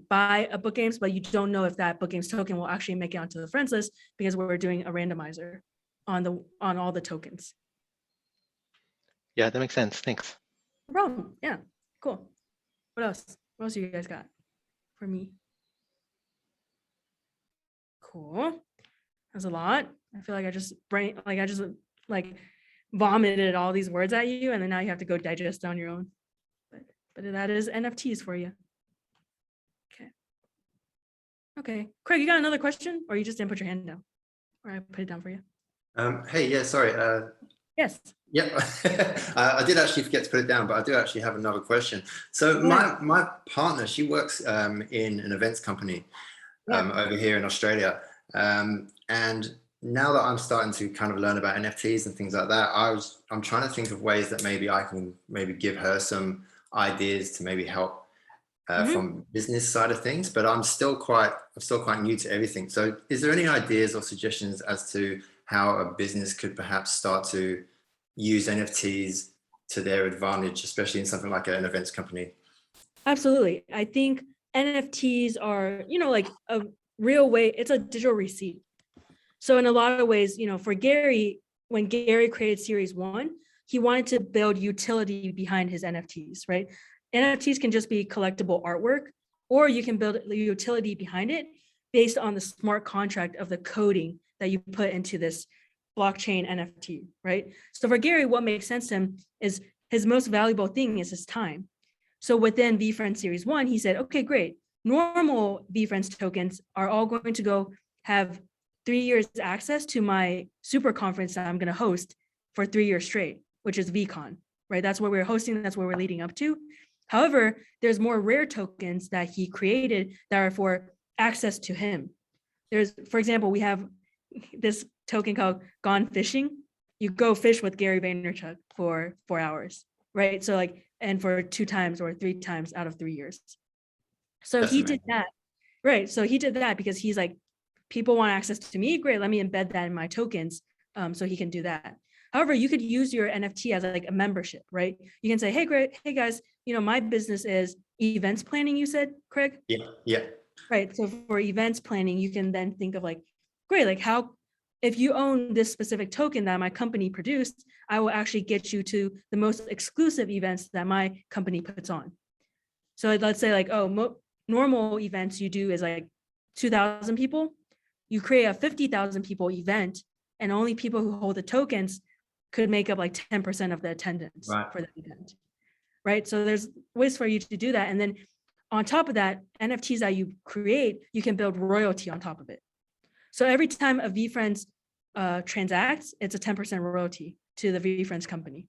buy a book games, but you don't know if that book games token will actually make it onto the friends list because we're doing a randomizer on all the tokens. Yeah, that makes sense. Thanks. No problem. Yeah, cool. What else? What else you guys got for me? Cool. That's a lot. I feel like I just vomited all these words at you, and then now you have to go digest on your own. But that is NFTs for you. Okay. Craig, you got another question, or you just didn't put your hand down? Or I put it down for you? Hey, yeah, sorry. Yes. Yep. I did actually forget to put it down, but I do actually have another question. So Yeah. my partner, she works in an events company over here in Australia. And now that I'm starting to kind of learn about NFTs and things like that, I'm trying to think of ways that maybe I can give her some ideas to maybe help from business side of things, but I'm still quite new to everything. So is there any ideas or suggestions as to how a business could perhaps start to use NFTs to their advantage, especially in something like an events company? Absolutely. I think NFTs are, like a real way, it's a digital receipt. So in a lot of ways, for Gary, when Gary created Series 1, he wanted to build utility behind his NFTs, right? NFTs can just be collectible artwork, or you can build the utility behind it based on the smart contract of the coding that you put into this blockchain NFT, right? So for Gary, what makes sense to him is his most valuable thing is his time. So within VeeFriends Series 1, he said, okay, great. Normal VeeFriends tokens are all going to go have 3 years access to my super conference that I'm going to host for 3 years straight, which is VCon, right? That's what we're hosting. That's what we're leading up to. However, there's more rare tokens that he created that are for access to him. For example, we have this token called Gone Fishing. you go fish with Gary Vaynerchuk for 4 hours, right? So like, and for 2 times or 3 times out of 3 years. So That's he did amazing. that, right? So he did that because he's like, people want access to me, great, let me embed that in my tokens, so he can do that. However, you could use your NFT as like a membership, right? You can say, hey, great, hey guys, you know, my business is events planning, you said, Craig? Yeah, yeah. Right. So for events planning, you can then think of like, great, like how, if you own this specific token that my company produced, I will actually get you to the most exclusive events that my company puts on. So let's say like, oh, normal events you do is like 2,000 people. You create a 50,000 people event, and only people who hold the tokens could make up like 10% of the attendance Right. for the event. Right. So there's ways for you to do that. And then on top of that, NFTs that you create, you can build royalty on top of it. So every time a VeeFriends transacts, it's a 10% royalty to the VeeFriends company.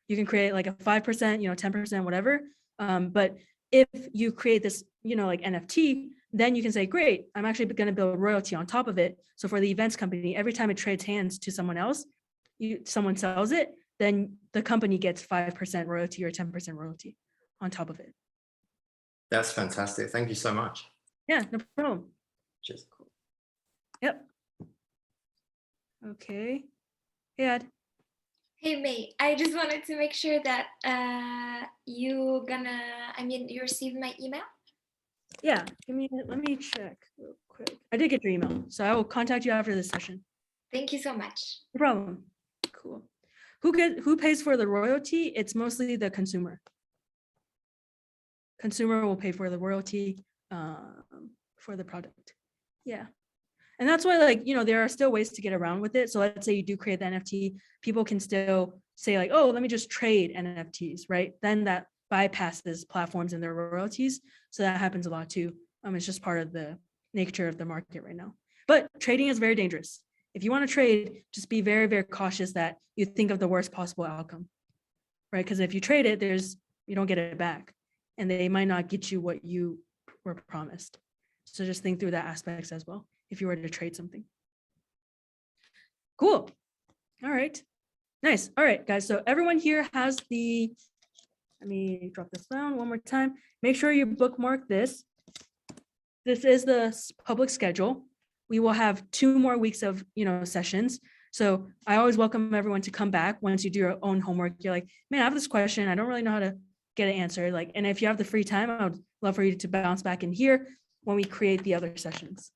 You can create like a 5%, 10%, whatever. But if you create this, like NFT, then you can say, great, I'm actually going to build royalty on top of it. So for the events company, every time it trades hands to someone else, someone sells it, then the company gets 5% royalty or 10% royalty on top of it. That's fantastic. Thank you so much. Yeah, no problem. Cheers. Yep. Okay. Yeah. Hey May, I just wanted to make sure that you received my email? Yeah, let me check real quick. I did get your email, so I will contact you after this session. Thank you so much. No problem. Cool. Who pays for the royalty? It's mostly the consumer. Consumer will pay for the royalty for the product. Yeah. And that's why, like, there are still ways to get around with it. So let's say you do create the NFT, people can still say like, oh, let me just trade NFTs, right? Then that bypasses platforms and their royalties. So that happens a lot too. It's just part of the nature of the market right now. But trading is very dangerous. If you want to trade, just be very, very cautious that you think of the worst possible outcome, right? Because if you trade it, you don't get it back, and they might not get you what you were promised. So just think through that aspects as well if you were to trade something. Cool. All right. Nice. All right, guys. So everyone here has let me drop this down one more time. Make sure you bookmark this. This is the public schedule. We will have 2 more weeks of, sessions. So I always welcome everyone to come back once you do your own homework. You're like, man, I have this question. I don't really know how to get it answered. Like, and if you have the free time, I would love for you to bounce back in here when we create the other sessions.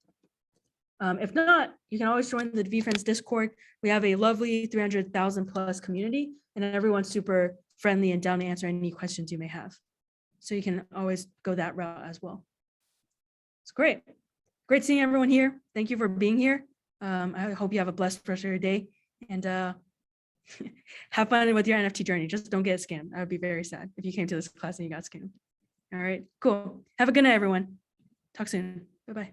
If not, you can always join the VeeFriends Discord. We have a lovely 300,000 plus community, and everyone's super friendly and down to answer any questions you may have. So you can always go that route as well. It's great. Great seeing everyone here. Thank you for being here. I hope you have a blessed rest of your day, and have fun with your NFT journey. Just don't get scammed. I would be very sad if you came to this class and you got scammed. All right, cool. Have a good night, everyone. Talk soon. Bye-bye.